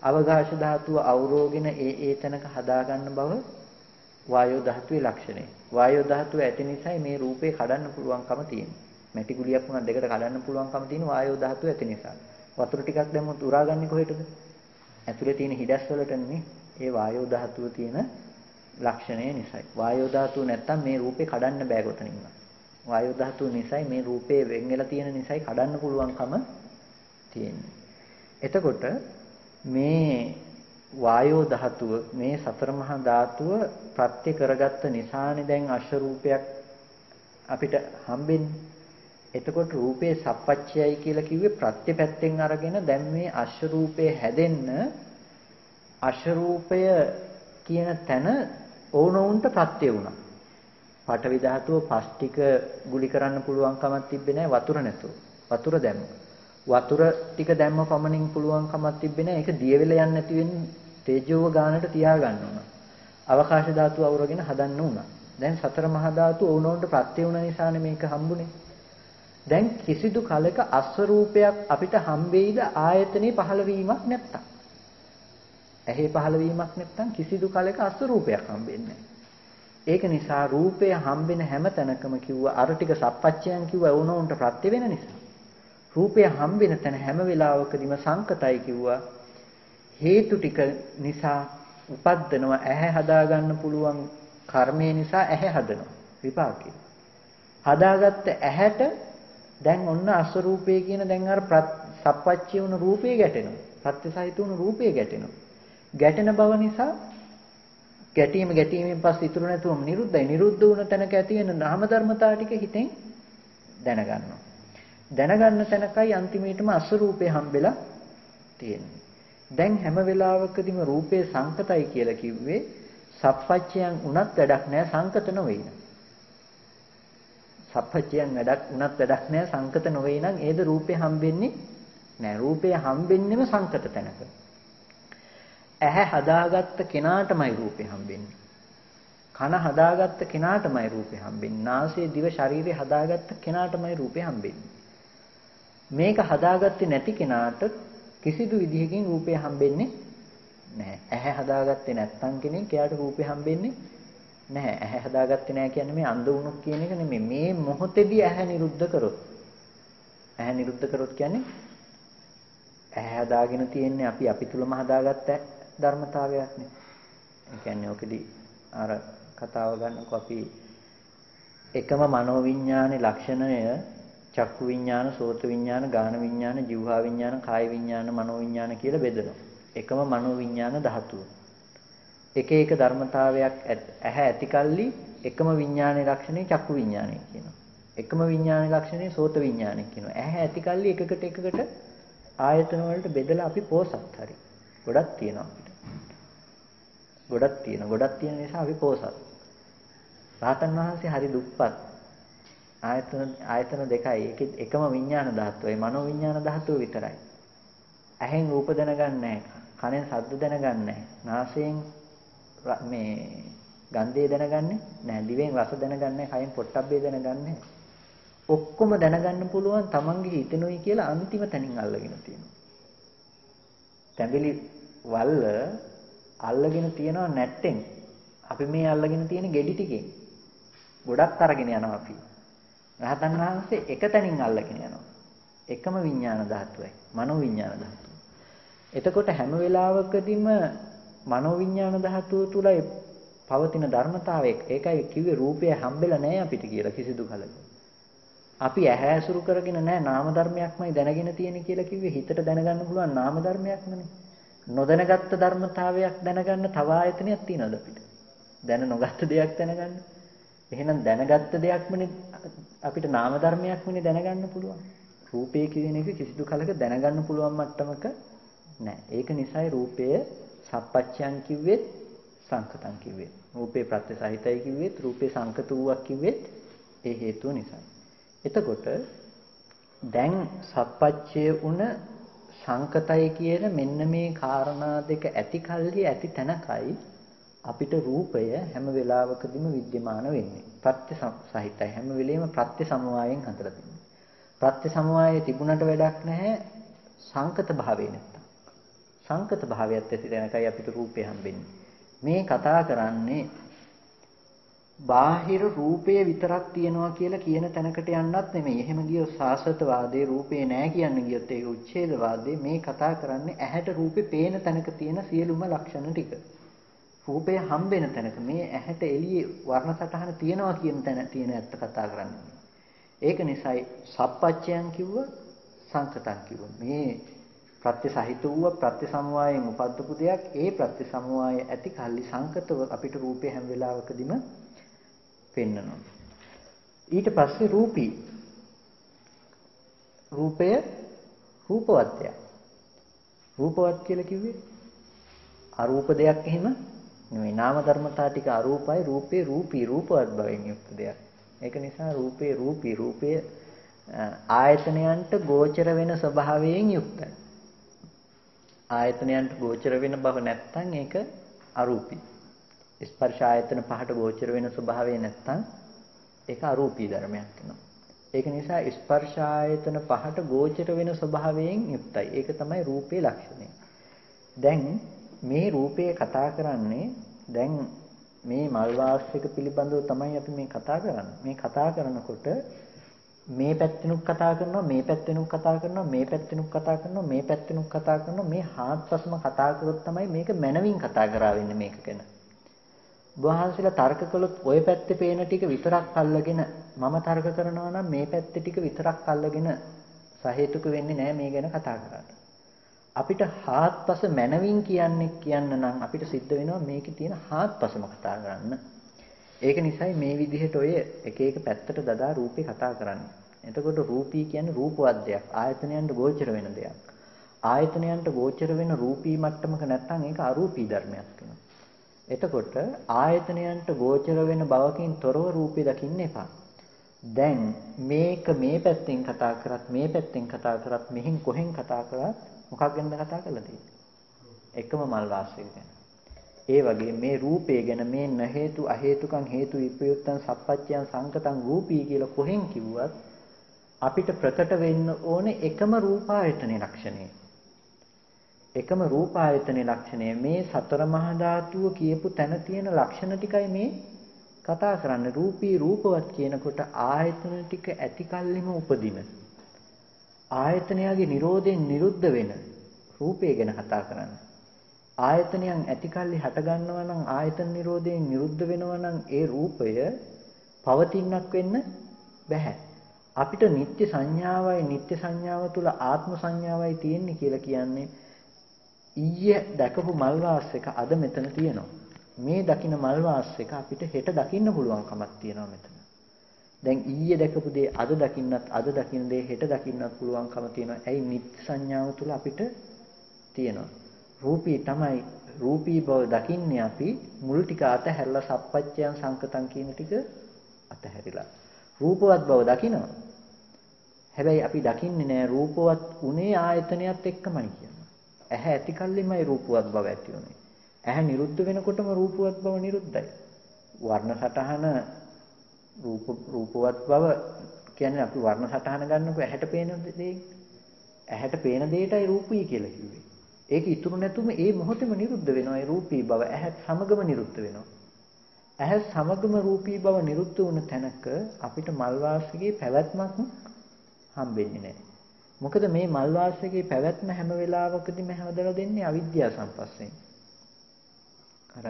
S1: අවකාශ ධාතුව අවරෝගෙන ඒ තැනක හදා ගන්න බව වායෝ ධාතුවේ ලක්ෂණය. වායෝ ධාතුව ඇති නිසායි මේ රූපේ කඩන්න පුළුවන්කම තියෙන්නේ. මැටි ගුලියක් වුණා දෙකට කඩන්න පුළුවන්කම තියෙන වායෝ ධාතුව ඇති නිසා. වතුර ටිකක් දැම්මොත් උරාගන්නේ කොහෙටද? ඇතුලේ තියෙන හිඩැස් වලට නෙමෙයි. ඒ වායෝ ධාතුව තියෙන ලක්ෂණය නිසායි. වායෝ ධාතුව නැත්තම් මේ රූපේ කඩන්න බෑ කොතනින්ම. වායෝ ධාතුව නිසායි මේ රූපේ වෙන් වෙලා තියෙන නිසායි කඩන්න පුළුවන්කම තියෙන්නේ. එතකොට මේ වායෝ ධාතුව මේ සතර මහා ධාතුව ප්‍රත්‍ය කරගත්ත නිසානේ දැන් අශ්ව රූපයක් අපිට හම්බෙන්නේ. එතකොට රූපේ සප්පච්චයයි කියලා කිව්වේ ප්‍රත්‍ය පැත්තෙන් අරගෙන දැන් මේ අශ්ව රූපේ හැදෙන්න අශ්ව රූපය කියන තැන ඕනෝන්ට ප්‍රත්‍ය වුණා. පඨවි ධාතුව පස් ටික ගුලි කරන්න පුළුවන් කමක් තිබ්බේ නැහැ වතුර නැතුව. වතුර දැම්ම. වතුර ටික දැම්ම පමණින් පුළුවන් කමක් තිබ්බේ නැහැ. ඒක දිය වෙලා යන්නේ නැති වෙන්නේ තේජෝව ගානට තියා ගන්න උනා. අවකාශ ධාතුව අවරගෙන හදන්න උනා. දැන් සතර මහා ධාතු ඕනෝන්ට ප්‍රත්‍ය වුණ නිසානේ මේක හම්බුනේ. දැන් කිසිදු කලක අස්ව රූපයක් අපිට හම්බෙයිද ආයතනේ පහළ වීමක් නැත්තම්. ඇහි පහළ වීමක් නැත්තම් කිසිදු කලක අස්ව රූපයක් හම්බෙන්නේ නැහැ. ඒක නිසා රූපය හම්බෙන හැම තැනකම කිව්වා අර ටික සප්පච්චයන් කිව්වා වුණොන්ට ප්‍රත්‍ය වෙන නිසා. රූපය හම්බෙන තැන හැම වෙලාවකදීම සංකතයි කිව්වා. හේතු ටික නිසා උපද්දනවා ඇහැ හදා ගන්න පුළුවන් කර්මය නිසා ඇහැ හදනවා විපාකේ. හදාගත්ත ඇහැට දැන් ඔන්න අස්වරූපය කියන දැන් අර සප්පච්චය වුණ රූපේ ගැටෙනවා. ප්‍රත්‍යසහිත වුණ රූපේ ගැටෙනවා. ගැටෙන බව නිසා ගැටීමෙන් පස්සේ ඉතුරු නැතුවම නිරුද්ධයි. නිරුද්ධ වුණ තැනක ඇති වෙන නාම ධර්මතා ටික හිතෙන් දැනගන්නවා. දැනගන්න තැනකයි අන්තිමේටම අස්වරූපේ හම්බෙලා තියෙන්නේ. දැන් හැම වෙලාවකදීම රූපේ සංකතයි කියලා කිව්වේ සප්පච්චයන් උනත් වැඩක් නැහැ සංකත නොවේ. සප්පච්චයන් වැඩක් උනත් වැඩක් නැහැ සංකත නොවේ නම් ඒද රූපේ හම්බෙන්නේ නැහැ. රූපේ හම්බෙන්නෙම සංකත තැනක. ඇහැ හදාගත්ත කෙනාටමයි රූපේ හම්බෙන්නේ. කන හදාගත්ත කෙනාටමයි රූපේ හම්බෙන්නේ. නාසය දිව ශරීරය හදාගත්ත කෙනාටමයි රූපේ හම්බෙන්නේ. මේක හදාගත්තේ නැති කෙනාට කිසිදු විදිහකින් රූපේ හම්බෙන්නේ නැහැ. ඇහැ හදාගත්තේ නැත්නම් කෙනෙක් එයාට රූපේ හම්බෙන්නේ නැහැ. ඇහැ හදාගත්තේ නැහැ කියන්නේ මේ අන්ධ වුණොත් කියන එක නෙමෙයි. මේ මොහොතේදී ඇහැ නිරුද්ධ කරොත්. ඇහැ නිරුද්ධ කරොත් කියන්නේ ඇහැ හදාගෙන තියෙන්නේ අපි තුලම හදාගත්ත ධර්මතාවයක් නේ. ඒ කියන්නේ ඔකදී අර කතාව ගන්නකො අපි එකම මනෝවිඤ්ඤාණේ ලක්ෂණය චක්කු විඤ්ඤාණ, සෝත විඤ්ඤාණ, ගාන විඤ්ඤාණ, જીවහා විඤ්ඤාණ, කාය විඤ්ඤාණ, මනෝ විඤ්ඤාණ කියලා බෙදෙනවා. එකම මනෝ විඤ්ඤාණ ධාතුව. එක එක ධර්මතාවයක් ඇහැ ඇති කල්ලි එකම විඤ්ඤාණේ ලක්ෂණේ චක්කු විඤ්ඤාණය කියනවා. එකම විඤ්ඤාණේ ලක්ෂණේ සෝත විඤ්ඤාණය කියනවා. ඇහැ ඇති කල්ලි එකකට ආයතන වලට බෙදලා අපි පෝසත් හරි. ගොඩක් තියෙනවා අපිට. ගොඩක් තියෙන නිසා අපි පෝසත්. රහතන් වහන්සේ හරි දුප්පත්. ආයතන දෙකයි. එකම විඤ්ඤාණ ධාතුවයි මනෝ විඤ්ඤාණ ධාතුව විතරයි. ඇහෙන් රූප දැනගන්නේ නැහැ. කනෙන් ශබ්ද දැනගන්නේ නැහැ. නාසයෙන් මේ ගන්ධය දැනගන්නේ නැහැ. දිවෙන් රස දැනගන්නේ නැහැ. කයෙන් පොට්ටබ්බේ දැනගන්නේ නැහැ. ඔක්කොම දැනගන්න පුළුවන් තමන්ගේ හිතෙනුයි කියලා අන්තිම තැනින් අල්ලගෙන තියෙනවා. තැඹිලි වල්ල අල්ලගෙන තියනවා නැට්ටෙන්. අපි මේ අල්ලගෙන තියෙන ගෙඩි ටිකෙන් ගොඩක් අරගෙන යනවා අපි. රහතන් වහන්සේ එක තැනින් අල්ලගෙන යනවා. එකම විඤ්ඤාණ ධාතුවයි. මනෝ විඤ්ඤාණ ධාතුව. එතකොට හැම වෙලාවකදීම මනෝ විඤ්ඤාණ ධාතුව තුලයි පවතින ධර්මතාවයක්. ඒකයි කිව්වේ රූපය හම්බෙලා නැහැ අපිට කියලා කිසිදු කලක. අපි ඇහැ ඇසුරු කරගෙන නැහැ නාම ධර්මයක්මයි දැනගෙන තියෙන කියලා කිව්වේ හිතට දැනගන්න පුළුවන් නාම ධර්මයක්මනේ. නොදැනගත්ත ධර්මතාවයක් දැනගන්න තව ආයතනයක් තියෙනවද අපිට? දැන නොගත්ත දෙයක් දැනගන්න. එහෙනම් දැනගත්ත දෙයක්මනේ අපිට නාම ධර්මයක්මනේ දැනගන්න පුළුවන්. රූපය කියන එක කිසිදු කලක දැනගන්න පුළුවන් මට්ටමක නැහැ. ඒක නිසායි රූපය සප්පච්චයන් කිව්වෙත් සංකතං කිව්වෙත්. රූපේ ප්‍රත්‍ය සහිතයි කිව්වෙත් රූපේ සංකත වූවක් කිව්වෙත් ඒ හේතුව නිසා. එතකොට දැන් සප්පච්චය උන සංකතයි කියන මෙන්න මේ කාරණා දෙක ඇති කල්හි ඇති තැනකයි අපිට රූපය හැම වෙලාවකදීම विद्यमान වෙන්නේ. ප්‍රත්‍ය සහිතයි හැම වෙලෙම ප්‍රත්‍ය සමவாயයෙන් හදලා තිබෙනවා. ප්‍රත්‍ය සමவாயයේ තිබුණට වැඩක් නැහැ සංකත භාවය නැත්තම්. සංකත භාවයත් ඇති තැනකයි අපිට රූපය හම්බෙන්නේ. මේ කතා කරන්නේ බාහිර රූපය විතරක් තියනවා කියලා කියන තැනකට යන්නත් නෙමෙයි. එහෙම ගියොත් සාසතවාදයේ රූපේ නැහැ කියන්න ගියොත් ඒක උච්ඡේදවාදයේ. මේ කතා කරන්නේ ඇහැට රූපේ පේන තැනක තියෙන සියලුම ලක්ෂණ ටික. රූපය හම්බෙන තැනක මේ ඇහැට එළියේ වර්ණ සටහන තියනවා කියන තැන තියෙන ඇත්ත කතා කරන්නේ. ඒක නිසායි සප්පච්චයන් කිව්ව සංකතං කිව්ව. මේ ප්‍රත්‍ය සහිත වූ ප්‍රත්‍ය සමவாயයෙන් උපද්දපු දෙයක් ඒ ප්‍රත්‍ය සමவாய ඇති කල්ලි සංකතව අපිට රූපේ හැම වෙලාවකදීම පෙන්නනවා. ඊට පස්සේ රූපී රූපය රූපවත්ය. රූපවත් කියලා කිව්වේ අරූප දෙයක් එහෙම නෙවෙයි. නාම ධර්මතා ටික අරූපයි රූපේ රූපී රූපවත් බවෙන් යුක්ත දෙයක්. ඒක නිසා රූපේ රූපී රූපය ආයතනයන්ට ගෝචර වෙන ස්වභාවයෙන් යුක්තයි. ආයතනයන්ට ගෝචර වෙන බව නැත්නම් ඒක අරූපී. ස්පර්ශ ආයතන පහට ගෝචර වෙන ස්වභාවය නැත්නම් ඒක අරූපී ධර්මයක් වෙනවා. ඒක නිසා ස්පර්ශ ආයතන පහට ගෝචර වෙන ස්වභාවයෙන් යුක්තයි. ඒක තමයි රූපේ ලක්ෂණය. දැන් මේ රූපය කතා කරන්නේ දැන් මේ මල් වාස්තික පිළිබඳව තමයි අපි මේ කතා කරන්නේ. මේ කතා කරනකොට මේ පැත්තෙනුත් කතා කරනවා මේ පැත්තෙනුත් කතා කරනවා මේ පැත්තෙනුත් කතා කරනවා මේ පැත්තෙනුත් කතා කරනවා මේ හාත්පසම කතා කරොත් තමයි මේක මනවින් කතා කරා වෙන්නේ මේක ගැන. වහන්සේලා තර්ක කළොත් ওই පැත්තේ පේන ටික විතරක් අල්ලගෙන මම තර්ක කරනවා නම් මේ පැත්තේ ටික විතරක් අල්ලගෙන සහේතුක වෙන්නේ නැහැ මේ ගැන කතා කරාට. අපිට හාත්පස මනවින් කියන්න නම් අපිට සිද්ධ වෙනවා මේකේ තියෙන හාත්පසම කතා කරන්න. ඒක නිසායි මේ විදිහට ඔය එක එක පැත්තට දදා රූපේ කතා කරන්නේ. එතකොට රූපී කියන්නේ රූපවත් දෙයක්. ආයතනයන්ට ගෝචර වෙන දෙයක්. ආයතනයන්ට ගෝචර වෙන රූපී මට්ටමක නැත්නම් ඒක අරූපී ධර්මයක් වෙනවා. එතකොට ආයතනයන්ට ගෝචර වෙන බවකින් තොරව රූපේ දකින්න එපා. දැන් මේක මේ පැත්තෙන් කතා කරත් මේ පැත්තෙන් කතා කරත් මෙහින් කොහෙන් කතා කරත් මොකක් ගැනද කතා කරලා තියෙන්නේ? එකම මල් වාසය ගැන. ඒ වගේ මේ රූපය ගැන මේ න හේතු අ හේතුකං හේතු විප්‍රයුක්තං සප්පච්චයන් සංකතං රූපී කියලා කොහෙන් කිව්වත් අපිට ප්‍රකට වෙන්න ඕනේ එකම රූපායතනේ ලක්ෂණය. එකම රූපායතනේ ලක්ෂණය මේ සතර මහා ධාතුව කියපු තැන තියෙන ලක්ෂණ ටිකයි මේ කතා කරන්නේ. රූපී රූපවත් කියනකොට ආයතන ටික ඇති කල්ලිම උපදින. ආයතනයගේ Nirodhen නිරුද්ධ වෙන රූපය ගැන කතා කරන්නේ. ආයතනයන් ඇති කල්ලි හට ගන්නවා නම් ආයතන Nirodhen නිරුද්ධ වෙනවා නම් ඒ රූපය පවතිනක් වෙන්න බෑ. අපිට නිත්‍ය සංඥාවයි නිත්‍ය සංඥාව තුළ ආත්ම සංඥාවයි තියෙන්නේ කියලා කියන්නේ ඊයේ දැකපු මල් වාස් එක අද මෙතන තියෙනවා. මේ දකින්න මල් වාස් එක අපිට හෙට දකින්න පුළුවන් කමක් තියෙනවා මෙතන. දැන් ඊයේ දැකපු දේ අද දකින්නත් අද දකින්න දේ හෙට දකින්නත් පුළුවන්කම තියෙනවා. ඇයි නිත්‍ය සංඥාව තුළ අපිට තියෙනවා. රූපී තමයි රූපී බව දකින්නේ අපි මුල් ටික අතහැරලා සප්පච්චයන් සංකතං කියන ටික අතහැරිලා. රූපවත් බව දකිනවා. හැබැයි අපි දකින්නේ නෑ රූපවත් උනේ ආයතනයත් එක්කමයි කියනවා. ඇහැ ඇති කල්ලිමයි රූපවත් බව ඇති උනේ. ඇහැ නිරුද්ධ වෙනකොටම රූපවත් බව නිරුද්ධයි. වර්ණ සටහන රූපවත් බව කියන්නේ අපි වර්ණ සටහන ගන්නකොට ඇහැට පේන දේ. ඇහැට පේන දෙයටයි රූපී කියලා කිව්වේ. ඒක ඉතුරු නැතුම ඒ මොහොතේම නිරුද්ධ වෙනවා. ඒ රූපී බව ඇහත් සමගම නිරුද්ධ වෙනවා. ඇහැ සමගම රූපී බව නිරුද්ධ වුණ තැනක අපිට මල් වාසිකේ පැවැත්මක් හම්බෙන්නේ නැහැ. මොකද මේ මල් වාසිකේ පැවැත්ම හැම වෙලාවකදීම හැදලා දෙන්නේ අවිද්‍යාව සම්පස්යෙන්. අර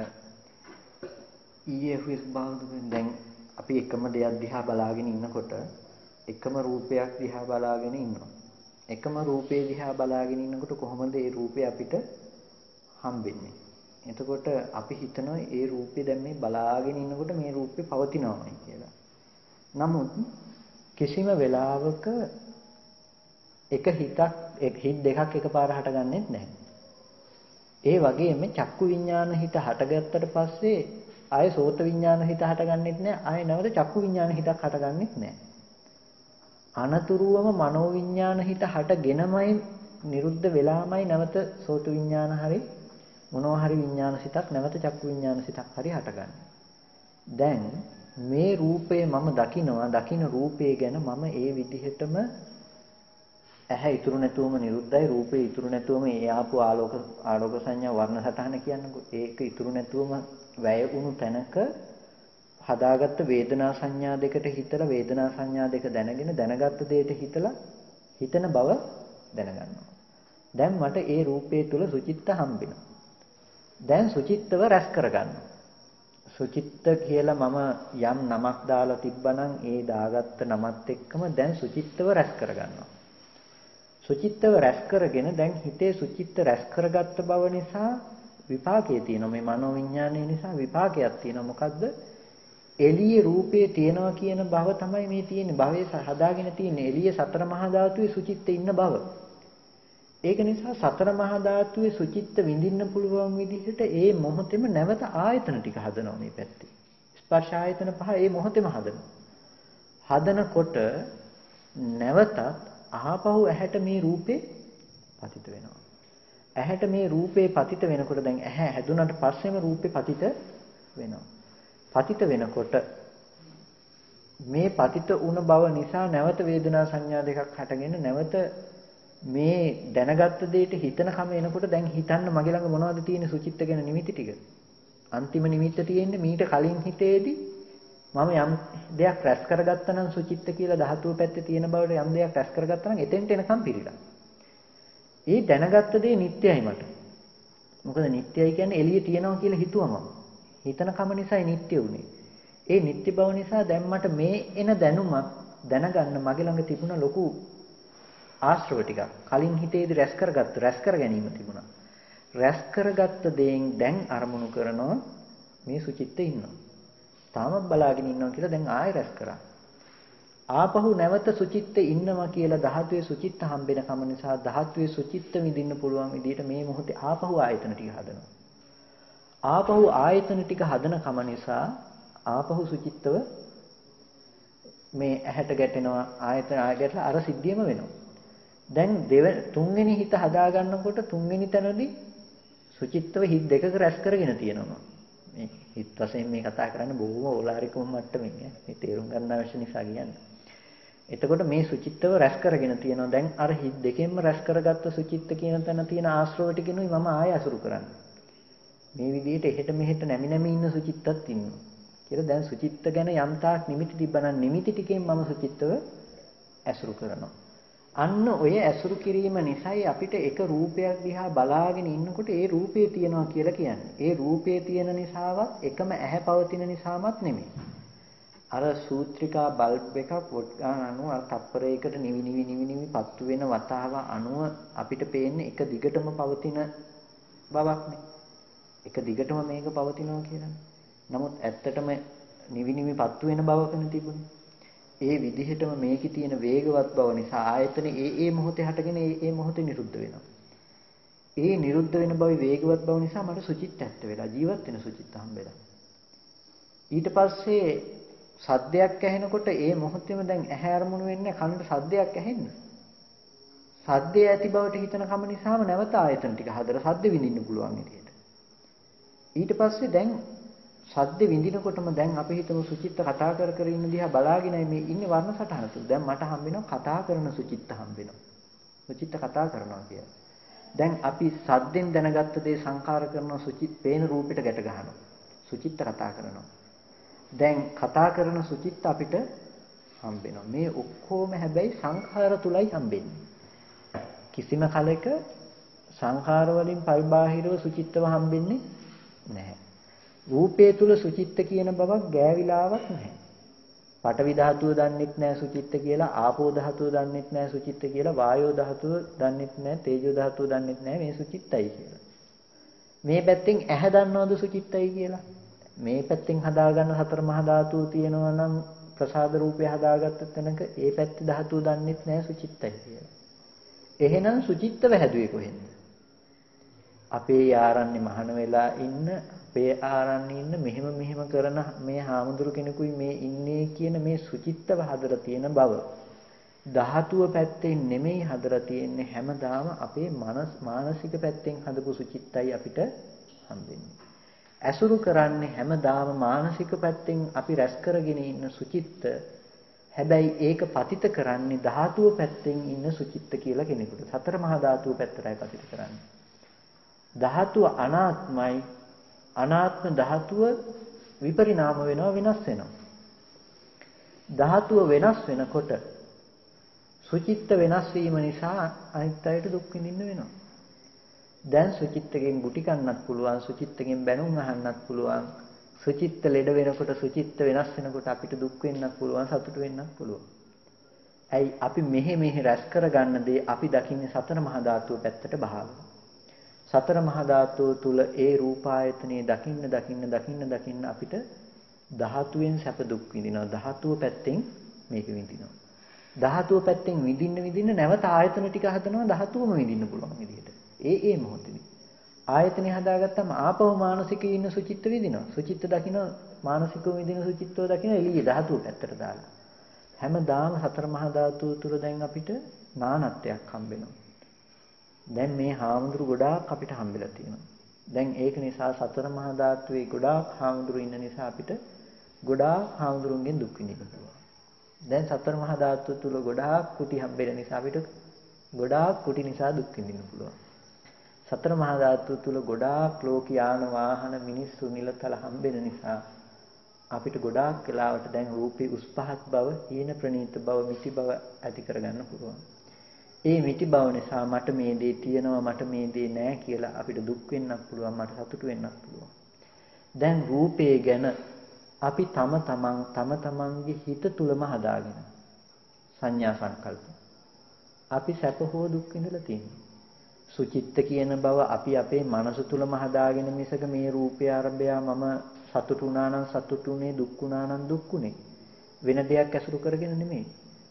S1: ඊයේ විස්බාවුදුෙන් දැන් අපි එකම දෙයක් දිහා බලාගෙන ඉන්නකොට එකම රූපයක් දිහා බලාගෙන ඉන්නවා. එකම රූපේ දිහා බලාගෙන ඉන්නකොට කොහොමද ඒ රූපේ අපිට හම්බෙන්නේ? එතකොට අපි හිතනවා ඒ රූපේ දැන් මේ බලාගෙන ඉන්නකොට මේ රූපේ පවතිනවායි කියලා. නමුත් කිසිම වෙලාවක හිත දෙකක් එකපාර හටගන්නෙත් නැහැ. ඒ වගේම චක්කු විඥාන හිත හටගත්තට පස්සේ ආය සෝත විඥාන හිත හටගන්නෙත් නැහැ. ආය නැවත චක්කු විඥාන හිතක් හටගන්නෙත් නැහැ. අනතුරුවම මනෝ විඥාන හිත හටගෙනමයි නිරුද්ධ වෙලාමයි නැවත සෝත විඥාන හරි මොනවා හරි විඥාන සිතක් නැවත චක්කු විඥාන සිතක් හරි හටගන්නේ. දැන් මේ රූපය මම දකින රූපය ගැන මම ඒ විදිහටම ඇහැ ඉතුරු නැතුවම නිරුද්ධයි රූපේ ඉතුරු නැතුවම ඒ ආපු ආලෝක සංඥා වර්ණ සටහන කියන්නකෝ ඒක ඉතුරු නැතුවම වැය වුණු තැනක හදාගත්ත වේදනා සංඥා දෙකට හිතලා වේදනා සංඥා දෙක දැනගෙන දැනගත්ත දෙයට හිතලා හිතන බව දැනගන්නවා. දැන් මට ඒ රූපේ තුල සුචිත්ත හම්බෙනවා. දැන් සුචිත්තව රැස් කරගන්නවා. සුචිත්ත කියලා මම යම් නමක් දාලා තිබ්බනම් ඒ දාගත්ත නමත් එක්කම දැන් සුචිත්තව රැස් කරගන්නවා. සුචිත්තව රැස් කරගෙන දැන් හිතේ සුචිත්ත රැස් කරගත්ත බව නිසා විපාකයේ තියෙනවා. මේ මනෝ විඥානයේ නිසා විපාකයක් තියෙනවා. මොකද්ද? එළියේ රූපේ තියෙනවා කියන බව තමයි මේ තියෙන්නේ. භවයේ හදාගෙන තියෙන්නේ. එළියේ සතර මහා ධාතුවේ සුචිත්ත ඉන්න බව. ඒක නිසා සතර මහා ධාතුවේ සුචිත්ත විඳින්න පුළුවන් විදිහට ඒ මොහොතේම නැවත ආයතන ටික හදනවා මේ පැත්තේ. ස්පර්ශ ආයතන පහ ඒ මොහොතේම හදනවා. හදනකොට නැවතත් ආපහු ඇහැට මේ රූපේ පතිත වෙනවා. ඇහැට මේ රූපේ පතිත වෙනකොට දැන් ඇහැ හැදුනට පස්සෙම රූපේ පතිත වෙනවා. පතිත වෙනකොට මේ පතිත වුණ බව නිසා නැවත වේදනා සංඥා දෙකක් හටගෙන නැවත මේ දැනගත්ත දෙයට හිතන කම එනකොට දැන් හිතන්න මගේ ළඟ මොනවද තියෙන්නේ සුචිත්ත ගැන නිමිති ටික. අන්තිම නිමිත්ත තියෙන්නේ මීට කලින් හිතේදී මම යම් දෙයක් රැස් කරගත්තා නම් සුචිත්ත කියලා ධාතුව පැත්තේ තියෙන බවට යම් දෙයක් රැස් කරගත්තා නම් එතෙන්ට එනකම් පිළිලා. ඒ දැනගත්ත දේ නිට්ටයයි මට. මොකද නිට්ටයයි කියන්නේ එළියේ තියනවා කියලා හිතුවම. හිතන කම නිසායි නිට්ටය උනේ. ඒ නිට්ටය බව නිසා දැන් මට මේ එන දැනුමක් දැනගන්න මගේ ළඟ තිබුණ ලොකු ආශ්‍රව ටිකක් කලින් හිතේදී රැස් කර ගැනීම තිබුණා. රැස් කරගත්ත දේෙන් දැන් අරමුණු කරනවා මේ සුචිත්ත ඉන්නවා. තාමත් බලාගෙන ඉන්නවා කියලා දැන් ආයෙ රැස් කරා. ආපහු නැවත සුචිත්ත ඉන්නවා කියලා ධාතුවේ සුචිත්ත හම්බෙන කම නිසා ධාතුවේ සුචිත්ත විඳින්න පුළුවන් විදිහට මේ මොහොතේ ආපහු ආයතන ටික හදනවා. ආපහු ආයතන ටික හදන කම නිසා ආපහු සුචිත්තව මේ ඇහැට ගැටෙනවා ආයතන ආය ගැටලා අර සිද්ධියම වෙනවා. දැන් තුන්වෙනි හිත හදා ගන්නකොට තුන්වෙනි තැනදී සුචිත්තව හිත දෙකක රැස් කරගෙන තියෙනවා. මේ හිත වශයෙන් මේ කතා කරන්නේ බොහොම ඕලාරික මට්ටමින් මේ තේරුම් ගන්න අවශ්‍ය නිසා කියන්නේ. එතකොට මේ සුචිත්තව රැස් කරගෙන තියෙනවා. දැන් අර හිත දෙකෙන්ම රැස් කරගත්ත සුචිත්ත කියන තැන තියෙන ආශ්‍රව ටිකෙනුයි මම ආය අසුරු කරන්නේ. මේ විදිහට එහෙට මෙහෙට නැමි නැමි ඉන්න සුචිත්තත් ඉන්නවා. කියලා දැන් සුචිත්ත ගැන යම් තාක් නිමිති තිබ්බනම් නිමිති ටිකෙන් මම සුචිත්තව ඇසුරු කරනවා. අන්න ඔය ඇසුරු කිරීම නිසායි අපිට එක රූපයක් දිහා බලාගෙන ඉන්නකොට ඒ රූපේ තියෙනවා කියලා කියන්නේ. ඒ රූපේ තියෙන නිසාවත් එකම ඇහැ පවතින නිසාමත් නෙමෙයි. අර සූත්‍රිකා බල්බ් එකක් වොට් ගන්න අනුව අර තප්පරයකට නිවි පත්තු වෙන වතාව අනුව අපිට පේන්නේ එක දිගටම පවතින බවක්නේ. එක දිගටම මේක පවතිනවා කියලානේ. නමුත් ඇත්තටම නිවි පත්තු වෙන බවකනේ තිබුණේ. ඒ විදිහටම මේකේ තියෙන වේගවත් බව නිසා ආයතන ඒ මොහොතේ හටගෙන ඒ මොහොතේ නිරුද්ධ වෙනවා. ඒ නිරුද්ධ වෙන බවේ වේගවත් බව නිසා මට සුචිත්ත ඇත්ත වෙලා ජීවත් වෙන සුචිත්ත හම්බෙලා. ඊට පස්සේ සද්දයක් ඇහෙනකොට ඒ මොහොතේම දැන් ඇහැ අරමුණු වෙන්නේ කනට සද්දයක් ඇහෙන්න. සද්දේ ඇති බවට හිතන කම නිසාම නැවත ආයතන ටික හදලා සද්ද විඳින්න පුළුවන් විදියට. ඊට පස්සේ දැන් සද්ද විඳිනකොටම දැන් අපි හිතමු සුචිත්ත කතා කර ඉන්න දිහා බලාගෙනයි මේ ඉන්නේ වර්ණ සටහන තුල. දැන් මට හම්බෙනවා කතා කරන සුචිත්ත හම්බෙනවා. සුචිත්ත කතා කරනවා කියලා. දැන් අපි සද්දෙන් දැනගත්ත දේ සංකාර කරනවා සුචිත් පේන රූපෙට ගැට ගන්නවා. සුචිත්ත කතා කරනවා. දැන් කතා කරන සුචිත්ත අපිට හම්බෙනවා. මේ ඔක්කොම හැබැයි සංඛාර තුලයි හම්බෙන්නේ. කිසිම කලක සංඛාර වලින් පරිබාහිරව සුචිත්තව හම්බෙන්නේ නැහැ. රූපයේ තුල සුචිත්ත කියන බවක් ගෑවිලාවක් නැහැ. පඨවි ධාතුව දන්නෙත් නැහැ සුචිත්ත කියලා, ආපෝ ධාතුව දන්නෙත් නැහැ සුචිත්ත කියලා, වායෝ ධාතුව දන්නෙත් නැහැ, තේජෝ ධාතුව දන්නෙත් නැහැ මේ සුචිත්තයි කියලා. මේ පැත්තෙන් ඇහැ දන්නවද සුචිත්තයි කියලා? මේ පැත්තෙන් හදාගන්න සතර මහා ධාතුව තියෙනවා නම් ප්‍රසාද රූපය හදාගත්ත තැනක ඒ පැත්තේ ධාතුව දන්නෙත් නැහැ සුචිත්තයි කියලා. එහෙනම් සුචිත්තව හැදුවේ කොහෙන්ද? අපේ ආරන්නේ මහාන වෙලා ඉන්න අපේ ආරන්නේ ඉන්න මෙහෙම කරන මේ හාමුදුරු කෙනෙකුයි මේ ඉන්නේ කියන මේ සුචිත්තව හදලා තියෙන බව ධාතුව පැත්තෙන් නෙමෙයි හදලා තියෙන්නේ හැමදාම අපේ මානසික පැත්තෙන් හදපු සුචිත්තයි අපිට හම්බෙන්නේ. ඇසුරු කරන්නේ හැමදාම මානසික පැත්තෙන් අපි රැස් කරගෙන ඉන්න සුචිත්ත. හැබැයි ඒක පතිත කරන්නේ ධාතුව පැත්තෙන් ඉන්න සුචිත්ත කියලා කෙනෙකුට. සතර මහා ධාතුව පැත්තටයි පතිත කරන්නේ. ධාතුව අනාත්මයි. අනාත්ම ධාතුව විපරිණාම වෙනවා වෙනස් වෙනවා. ධාතුව වෙනස් වෙනකොට සුචිත්ත වෙනස් වීම නිසා අනිත් අයට දුක් විඳින්න වෙනවා. දැන් සුචිත්තගෙන් ගුටි කන්නත් පුළුවන්, සුචිත්තගෙන් බැනුම් අහන්නත් පුළුවන්. සුචිත්ත ලෙඩ වෙනකොට සුචිත්ත වෙනස් වෙනකොට අපිට දුක් වෙන්නත් පුළුවන්, සතුට වෙන්නත් පුළුවන්. ඇයි අපි මෙහෙ රැස් කරගන්න දේ අපි දකින්නේ සතර මහා ධාතුව පැත්තට බහලා. සතර මහා ධාතුව තුල ඒ රූපායතනේ දකින්න අපිට ධාතුවෙන් සැප දුක් විඳිනවා. ධාතුව පැත්තෙන් මේක විඳිනවා. ධාතුව පැත්තෙන් විඳින්න නැවත ආයතන ටික හදනවා ධාතුවම විඳින්න පුළුවන් විදිහට. ඒ මොහොතේදී ආයතනේ හදාගත්තම ආපහු මානසිකයේ ඉන්න සුචිත්ත විඳිනවා. සුචිත්ත දකින්න මානසිකව විඳින සුචිත්තව දකින්න එළියේ ධාතුව පැත්තට දාලා. හැමදාම සතර මහා ධාතුව තුල දැන් අපිට නානත්වයක් හම්බ වෙනවා. දැන් මේ හාමුදුරු ගොඩාක් අපිට හම්බෙලා තියෙනවා. දැන් ඒක නිසා සතර මහා ධාතුවේ ගොඩාක් හාමුදුරු ඉන්න නිසා අපිට ගොඩාක් හාමුදුරුන්ගෙන් දුක් විඳින්න පුළුවන්. දැන් සතර මහා ධාතුව තුල ගොඩාක් කුටි හම්බෙන නිසා අපිට ගොඩාක් කුටි නිසා දුක් විඳින්න පුළුවන්. සතර මහා ධාතුව තුල ගොඩාක් ලෝක යාන වාහන මිනිස්සු නිලතල හම්බෙන නිසා අපිට ගොඩාක් වෙලාවට දැන් රූපේ උස් පහත් බව, හීන ප්‍රනීත බව, මිති බව ඇති කරගන්න පුළුවන්. ඒ මිති බව නිසා මට මේ දේ තියෙනවා, මට මේ දේ නැහැ කියලා අපිට දුක් වෙන්නත් පුළුවන්, මට සතුටු වෙන්නත් පුළුවන්. දැන් රූපේ ගැන අපි තම තමන්ගේ හිත තුලම හදාගෙන සංඥා සංකල්ප අපි සැප හෝ දුක් විඳලා තියෙන්නේ. සුචිත්ත කියන බව අපි අපේ මනස තුලම හදාගෙන මිසක මේ රූපය අරබය මම සතුටු වුණා නම් සතුටුුනේ දුක් වුණා නම් දුක්ුනේ වෙන දෙයක් ඇසුරු කරගෙන නෙමෙයි.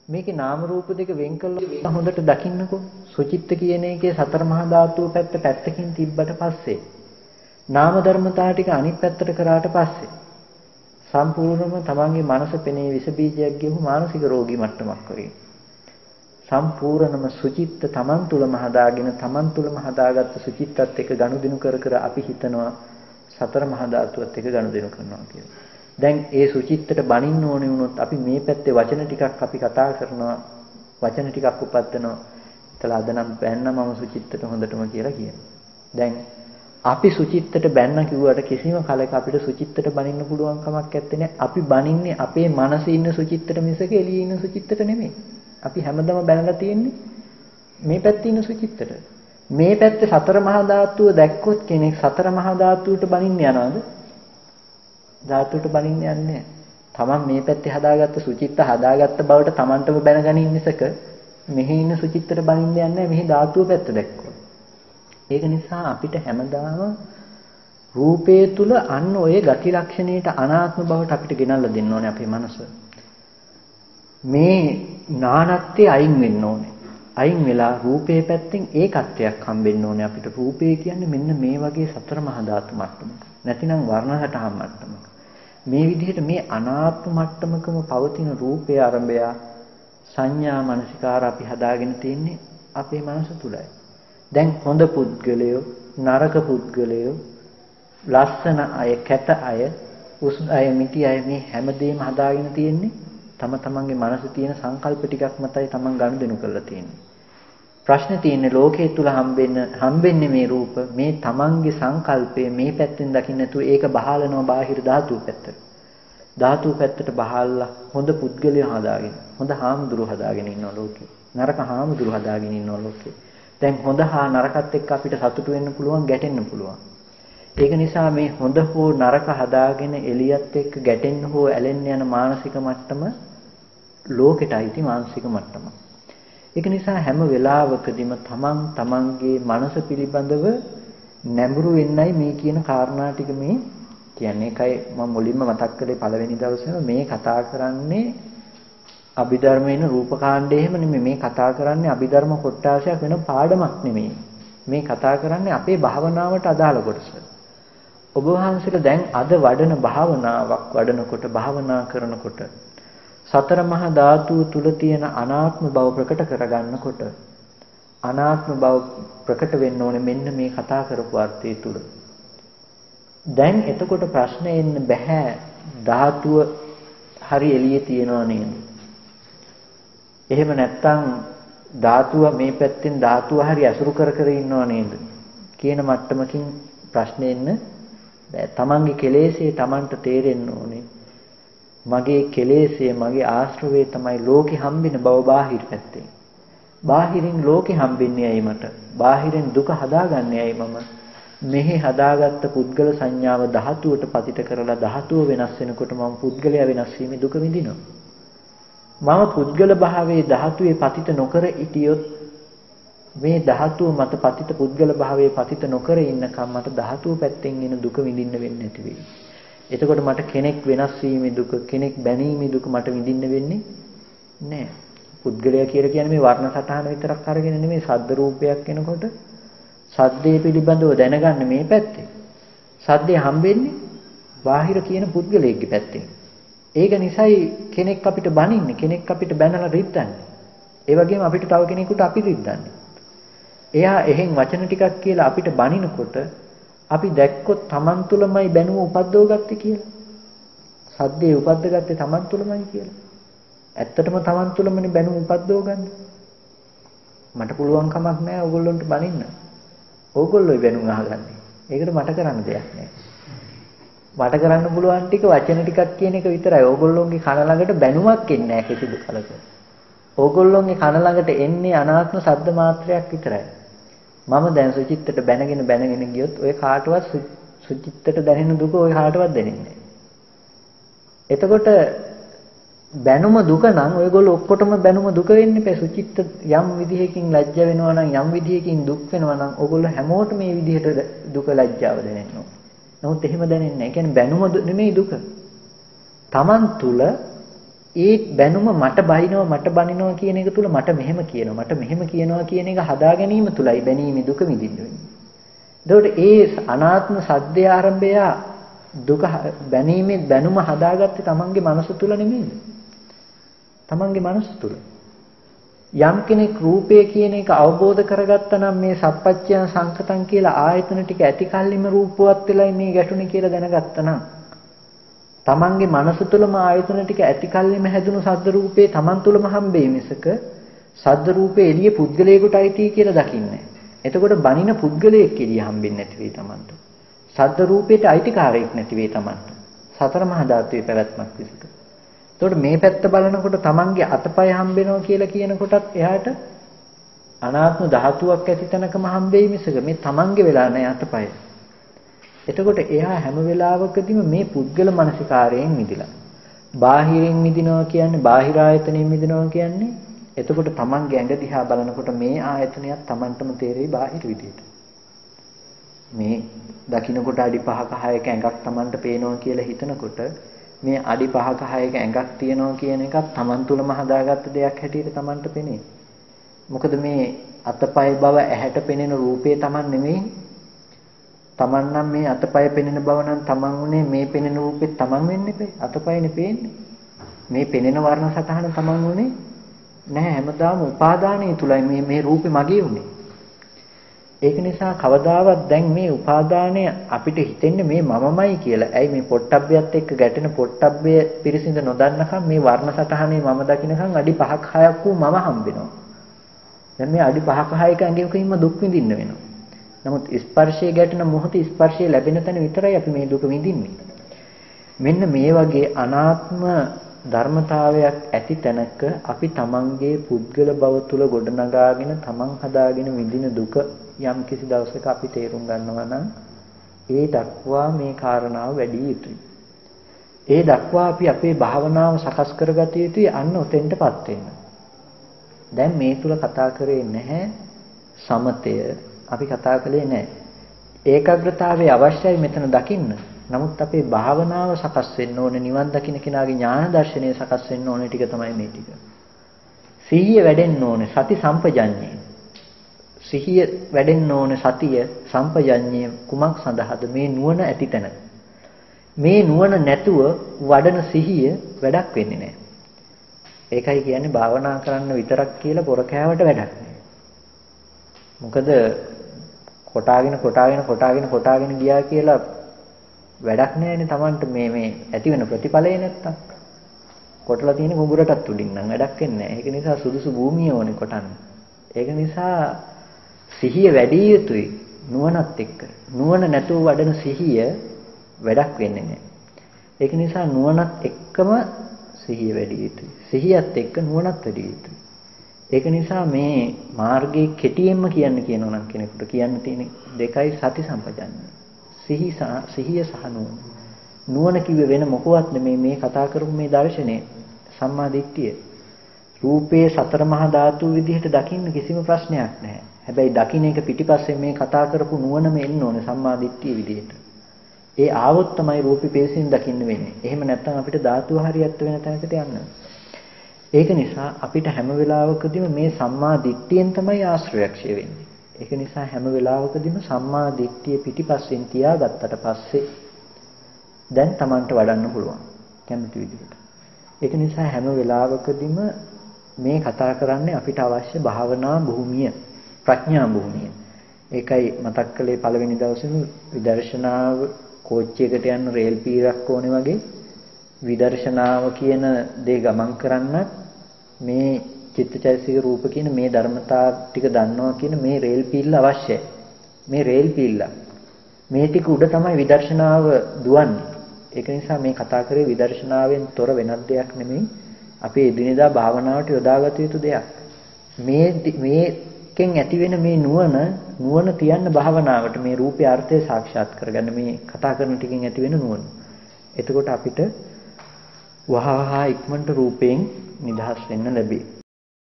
S1: මේකේ නාම රූප දෙක වෙන් කළා හොඳට දකින්නකෝ. සුචිත්ත කියන එකේ සතර මහා ධාතුව පැත්තකින් තිබ්බට පස්සේ නාම ධර්මතාව ටික අනිත් පැත්තට කරාට පස්සේ සම්පූර්ණයෙන්ම තමන්ගේ මනස පෙනේ විස බීජයක් ගියහු මානසික රෝගී මට්ටමක් වගේ. සම්පූර්ණම සුචිත්ත තමන් තුළම හදාගෙන තමන් තුළම හදාගත්ත සුචිත්තත් එක්ක ගනුදෙනු කර කර අපි හිතනවා සතර මහා ධාතුවත් එක්ක ගනුදෙනු කරනවා කියලා. දැන් ඒ සුචිත්තට බනින්න ඕනේ වුණොත් අපි මේ පැත්තේ වචන ටිකක් අපි කතා කරනවා වචන ටිකක් උපදිනවා. ඒතල අද නම් බැන්න මම සුචිත්තට හොඳටම කියලා කියනවා. දැන් අපි සුචිත්තට බැන්න කිව්වට කිසිම කලක අපිට සුචිත්තට බනින්න පුළුවන් කමක් නැත්තේ. අපි බනින්නේ අපේ මනසේ ඉන්න සුචිත්තට මිසක එළියේ ඉන්න සුචිත්තට නෙමෙයි. අපි හැමදම බැනලා තියෙන්නේ මේ පැත්තේ ඉන්න සුචිත්තට. මේ පැත්තේ සතර මහා ධාතුව දැක්කොත් කෙනෙක් සතර මහා ධාතුවට බනින්න යනවාද? ධාතුවට බනින්න යන්නේ නැහැ. තමන් මේ පැත්තේ හදාගත්ත සුචිත්ත හදාගත්ත බවට තමන්ටම බැනගනින් මිසක මෙහි ඉන්න සුචිත්තට බනින්න යන්නේ නැහැ. මෙහි ධාතුව පැත්ත දැක්කොත්. ඒක නිසා අපිට හැමදාම රූපේ තුල අන්න ඔය ගති ලක්ෂණයට අනාත්ම බවට අපිට ගෙනල්ලා දෙන්න ඕනේ අපේ මනස. මේ නානත්වයේ අයින් වෙන්න ඕනේ. අයින් වෙලා රූපේ පැත්තෙන් ඒකත්වයක් හම්බෙන්න ඕනේ අපිට. රූපේ කියන්නේ මෙන්න මේ වගේ සතර මහා ධාතු මට්ටමක. නැතිනම් වර්ණ සටහන් මට්ටමක. මේ විදිහට මේ අනාත්ම මට්ටමකම පවතින රූපය ආරම්භය සංඥා මනසිකාර අපි හදාගෙන තින්නේ අපේ මනස තුලයි. දැන් හොඳ පුද්ගලයෝ, නරක පුද්ගලයෝ, ලස්සන අය, කැත අය, උස් අය, මිටි අය මේ හැමදේම හදාගෙන තියෙන්නේ තම තමන්ගේ මනසේ තියෙන සංකල්ප ටිකක් මතයි තමන් ගනුදෙනු කරලා තියෙන්නේ. ප්‍රශ්නේ තියෙන්නේ ලෝකයේ තුල හම්බෙන්නේ මේ රූප මේ තමන්ගේ සංකල්පය මේ පැත්තෙන් දකින්න නැතුව ඒක බහලනවා බාහිර ධාතු පැත්තට. ධාතු පැත්තට බහල්ලා හොඳ පුද්ගලයෝ හදාගෙන, හොඳ හාමුදුරුවෝ හදාගෙන ඉන්නවා ලෝකේ. නරක හාමුදුරුවෝ හදාගෙන ඉන්නවා ලෝකේ. දැන් හොඳ හා නරකත් එක්ක අපිට සතුටු වෙන්න පුළුවන්, ගැටෙන්න පුළුවන්. ඒක නිසා මේ හොඳ හෝ නරක හදාගෙන එළියත් එක්ක ගැටෙන්න හෝ ඇලෙන්න යන මානසික මට්ටම ලෝකෙට අයිති මානසික මට්ටම. ඒක නිසා හැම වෙලාවකදීම තමන්ගේ මනස පිළිබඳව නැඹුරු වෙන්නයි මේ කියන කාරණා ටික මේ කියන්නේ. ඒකයි මම මුලින්ම මතක් කළේ පළවෙනි දවසේම මේ කතා කරන්නේ අභිධර්මයේ රූපකාණ්ඩය එහෙම නෙමෙයි. මේ කතා කරන්නේ අභිධර්ම කොටාශයක් වෙන පාඩමක් නෙමෙයි. මේ කතා කරන්නේ අපේ භාවනාවට අදාළ කොටස. ඔබ වහන්සේලා දැන් අද වඩන භාවනාවක් වඩනකොට භාවනා කරනකොට සතර මහා ධාතු තුල තියෙන අනාත්ම බව ප්‍රකට කරගන්නකොට අනාත්ම බව ප්‍රකට වෙන්න ඕනේ මෙන්න මේ කතා කරපු අර්ථය තුල. දැන් එතකොට ප්‍රශ්නේ එන්න බෑ ධාතුව හරි එළියේ තියනවා නේද? එහෙම නැත්නම් ධාතුව මේ පැත්තෙන් ධාතුව හරි අසුරු කර කර ඉන්නව නේද කියන මට්ටමකින් ප්‍රශ්නේ එන්න බෑ. තමන්ගේ කෙලෙස්ේ තමන්ට තේරෙන්න ඕනේ. මගේ කෙලෙස්ය මගේ ආශ්‍රවේ තමයි ලෝකෙ හම්බෙන බව බාහිර පැත්තේ. බාහිරින් ලෝකෙ හම්බෙන්නේ ඇයි මට? බාහිරින් දුක හදාගන්නේ ඇයි මම? මෙහි හදාගත්ත පුද්ගල සංඥාව ධාතුවට පතිත කරලා ධාතුව වෙනස් වෙනකොට මම පුද්ගලයා වෙනස් වීමේ දුක විඳිනවා. මම පුද්ගල භාවයේ ධාතුවේ පතිත නොකර ඉතියොත් මේ ධාතුව මත පතිත පුද්ගල භාවයේ පතිත නොකර ඉන්නකම් මට ධාතුව පැත්තෙන් එන දුක විඳින්න වෙන්නේ නැති වෙයි. එතකොට මට කෙනෙක් වෙනස් වීමේ දුක, කෙනෙක් බැනීමේ දුක මට විඳින්න වෙන්නේ නැහැ. පුද්ගලයා කියලා කියන්නේ මේ වර්ණ සටහන විතරක් අරගෙන නෙමෙයි සද්ද රූපයක් එනකොට සද්දේ පිළිබඳව දැනගන්න මේ පැත්තේ. සද්දේ හම්බෙන්නේ බාහිර කියන පුද්ගලයෙක්ගේ පැත්තෙන්. ඒක නිසායි කෙනෙක් අපිට බනින්නේ, කෙනෙක් අපිට බැනලා රිද්දන්නේ. ඒ වගේම අපිට තව කෙනෙකුට අපි රිද්දන්නේ. එයා එහෙන් වචන ටිකක් කියලා අපිට බනිනකොට අපි දැක්කොත් Taman තුලමයි බැනුව උපද්දව ගත්තේ කියලා. සද්දේ උපද්දගත්තේ Taman තුලමයි කියලා. ඇත්තටම Taman තුලමනේ බැනුව උපද්දව ගන්න. මට පුළුවන් කමක් නැහැ ඕගොල්ලන්ට බනින්න. ඕගොල්ලෝයි බැනුම් අහගන්නේ. ඒකට මට කරන්න දෙයක් නැහැ. මට කරන්න පුළුවන් ටික වචන ටිකක් කියන එක විතරයි. ඕගොල්ලෝගේ කන ළඟට බැනුමක් එන්නේ නැහැ කිසිදු කලක. ඕගොල්ලෝගේ කන ළඟට එන්නේ අනාත්ම ශබ්ද මාත්‍රයක් විතරයි. මම දැන් සුචිත්තට බැනගෙන ගියොත් ඔය කාටවත් සුචිත්තට දැනෙන දුක ඔය කාටවත් දැනෙන්නේ නැහැ. එතකොට බැනුම දුක නම් ඔයගොල්ලෝ ඔක්කොටම බැනුම දුක වෙන්නේ නැහැ. සුචිත්ත යම් විදිහකින් ලැජ්ජ වෙනවා නම් යම් විදිහකින් දුක් වෙනවා නම් ඔයගොල්ලෝ හැමෝටම මේ විදිහට දුක ලැජ්ජාව දැනෙනවා. නමුත් එහෙම දැනෙන්නේ නැහැ. ඒ කියන්නේ බැනුම නෙමෙයි දුක. Taman තුල ඒ බැනුම මට බනිනවා කියන එක තුල මට මෙහෙම කියනවා කියන එක හදා ගැනීම තුලයි බැනීමේ දුක විඳින්න වෙන්නේ. එතකොට ඒ අනාත්ම සද්දේ ආරම්භය දුක බැනීමේ බැනුම හදාගත්තේ Tamanගේ මනස තුල නෙමෙයි. Tamanගේ මනස තුල. යම් කෙනෙක් රූපය කියන එක අවබෝධ කරගත්තා නම් මේ සප්පච්චයන් සංකතං කියලා ආයතන ටික ඇති කල්ලිම රූපවත් වෙලයි මේ ගැටුනේ කියලා දැනගත්තා නම් තමන්ගේ මනස තුළම ආයතන ටික ඇති කල්ලිම හැදුණු සද්ද රූපේ තමන් තුළම හම්බෙයි මිසක සද්ද රූපේ එළිය පුද්ගලයෙකුට අයිති කියලා දකින්නේ. එතකොට බණින පුද්ගලයෙක් එළිය හම්බෙන්නේ නැති වෙයි තමන්ට. සද්ද රූපේට අයිතිකාරයෙක් නැති වෙයි තමන්ට. සතර මහා ධාතුවේ පැවැත්මක් විසක. එතකොට මේ පැත්ත බලනකොට තමන්ගේ අතපය හම්බෙනවා කියලා කියනකොටත් එයාට අනාත්ම ධාතුවක් ඇති තැනකම හම්බෙයි මිසක මේ තමන්ගේ වෙලා නැහැ අතපය. එතකොට එයා හැම වෙලාවකදීම මේ පුද්ගල මානසිකාරයෙන් මිදිලා. බාහිරින් මිදිනවා කියන්නේ බාහිර ආයතනෙන් මිදිනවා කියන්නේ එතකොට තමන්ගේ ඇඟ දිහා බලනකොට මේ ආයතනයක් තමන්ටම තේරෙයි බාහිර විදියට. මේ දකින්නකොට අඩි 5ක 6ක ඇඟක් තමන්ට පේනවා කියලා හිතනකොට මේ අඩි 5ක 6ක ඇඟක් තියෙනවා කියන එකත් තමන් තුළම හදාගත්ත දෙයක් හැටියට තමන්ට පෙනේ. මොකද මේ අතපය බව ඇහැට පෙනෙන රූපේ තමන් නෙමෙයි. තමන් නම් මේ අතපය පෙනෙන බව නම් තමන් උනේ මේ පෙනෙන රූපෙත් තමන් වෙන්නේ නැහැ. අතපයනේ පේන්නේ. මේ පෙනෙන වර්ණ සටහන තමන් උනේ නැහැ. හැමදාම උපාදානයේ තුලයි මේ රූපේ මගේ උනේ. ඒක නිසා කවදාවත් දැන් මේ උපාදානය අපිට හිතෙන්නේ මේ මමමයි කියලා. ඇයි මේ පොට්ටබ්බයත් එක්ක ගැටෙන පොට්ටබ්බය පිරිසිඳ නොදන්නකම් මේ වර්ණ සටහනේ මම දකින්නකම් අඩි 5ක් 6ක් වූ මම හම්බ වෙනවා. දැන් මේ අඩි 5ක 6ක ඇඟෙකින්ම දුක් විඳින්න වෙනවා. නමුත් ස්පර්ශයේ ගැටෙන මොහොතේ ස්පර්ශයේ ලැබෙන තැන විතරයි අපි මේ දුක විඳින්නේ. මෙන්න මේ වගේ අනාත්ම ධර්මතාවයක් ඇති තැනක අපි තමන්ගේ පුද්ගල බව තුල ගොඩනගාගෙන තමන් හදාගෙන විඳින දුක යම් කිසි දවසක අපි තේරුම් ගන්නවා නම් ඒ දක්වා මේ කාරණාව වැඩි යුතුයි. ඒ දක්වා අපි අපේ භාවනාව සකස් කරගත යුතුයි අන්න උතෙන්ටපත් වෙන්න. දැන් මේ තුල කතා කරේ නැහැ සමතය. අපි කතා කළේ නැහැ. ඒකාග්‍රතාවයේ අවශ්‍යයි මෙතන දකින්න. නමුත් අපේ භාවනාව සකස් වෙන්න ඕනේ නිවන් දකින්න කෙනාගේ ඥාන දර්ශනය සකස් වෙන්න ඕනේ ටික තමයි මේ ටික. සිහිය වැඩෙන්න ඕනේ සති සම්පජඤ්ඤය. සිහිය වැඩෙන්න ඕනේ සතිය සම්පජඤ්ඤය කුමක් සඳහාද මේ නුවණ ඇතිතන. මේ නුවණ නැතුව වඩන සිහිය වැඩක් වෙන්නේ නැහැ. ඒකයි කියන්නේ භාවනා කරන්න විතරක් කියලා පොර කෑවට වැඩක් නැහැ. මොකද කොටාගෙන ගියා කියලා වැඩක් නැහැනේ Tamanට මේ ඇති වෙන ප්‍රතිඵලය නැත්තම්. කොටලා තියෙන කුඹුරටත් උඩින් නම් වැඩක් වෙන්නේ නැහැ. ඒක නිසා සුදුසු භූමිය ඕනේ කොටන්න. ඒක නිසා සිහිය වැඩි යුතුයි නුවණත් එක්ක. නුවණ නැතුව වඩන සිහිය වැඩක් වෙන්නේ නැහැ. ඒක නිසා නුවණත් එක්කම සිහිය වැඩි යුතුයි. සිහියත් එක්ක නුවණත් වැඩි යුතුයි. ඒක නිසා මේ මාර්ගයේ කෙටියෙන්ම කියනවා නම් කෙනෙකුට කියන්න තියෙන දෙකයි සති සම්පජඤ්ඤය. සිහිය සහ නුවණ. නුවණ කිව්වේ වෙන මොකවත් නෙමෙයි මේ කතා කරපු මේ දර්ශනය සම්මා දිට්ඨිය. රූපේ සතර මහා ධාතු විදිහට දකින්න කිසිම ප්‍රශ්නයක් නැහැ. හැබැයි දකින්න එක පිටිපස්සේ මේ කතා කරපු නුවණම එන්න ඕනේ සම්මා දිට්ඨිය විදිහට. ඒ ආවොත් තමයි රූපේ පේසින් දකින්න වෙන්නේ. එහෙම නැත්නම් අපිට ධාතුව හරියට වෙන තැනකට යන්න. ඒක නිසා අපිට හැම වෙලාවකදීම මේ සම්මා දිට්ඨියෙන් තමයි ආශ්‍රයක්ෂය වෙන්නේ. ඒක නිසා හැම වෙලාවකදීම සම්මා දිට්ඨිය පිටිපස්සෙන් තියාගත්තට පස්සේ දැන් Tamanට වඩන්න පුළුවන් කැමති විදිහට. ඒක නිසා හැම වෙලාවකදීම මේ කතා කරන්නේ අපිට අවශ්‍ය භාවනා භූමිය, ප්‍රඥා භූමිය. ඒකයි මතක් කළේ පළවෙනි දවසේම විදර්ශනාව කෝච්චියකට යන රේල් පීරක් ඕනේ වගේ විදර්ශනාව කියන දේ ගමන් කරන්න මේ චිත්තචෛතසික රූප කියන මේ ධර්මතා ටික දන්නවා කියන මේ රේල් පීල්ල අවශ්‍යයි. මේ රේල් පීල්ල මේ ටික උඩ තමයි විදර්ශනාව දුවන්නේ. ඒක නිසා මේ කතා කරේ විදර්ශනාවෙන් තොර වෙනත් දෙයක් නෙමෙයි. අපේ එදිනෙදා භාවනාවට යොදාගත යුතු දෙයක්. මේකෙන් ඇති වෙන මේ නුවණ තියන්න භාවනාවට මේ රූපේ අර්ථය සාක්ෂාත් කරගන්න මේ කතා කරන ටිකෙන් ඇති වෙන නුවණ. එතකොට අපිට වහා ඉක්මනට රූපයෙන් නිදහස් වෙන්න ලැබේ.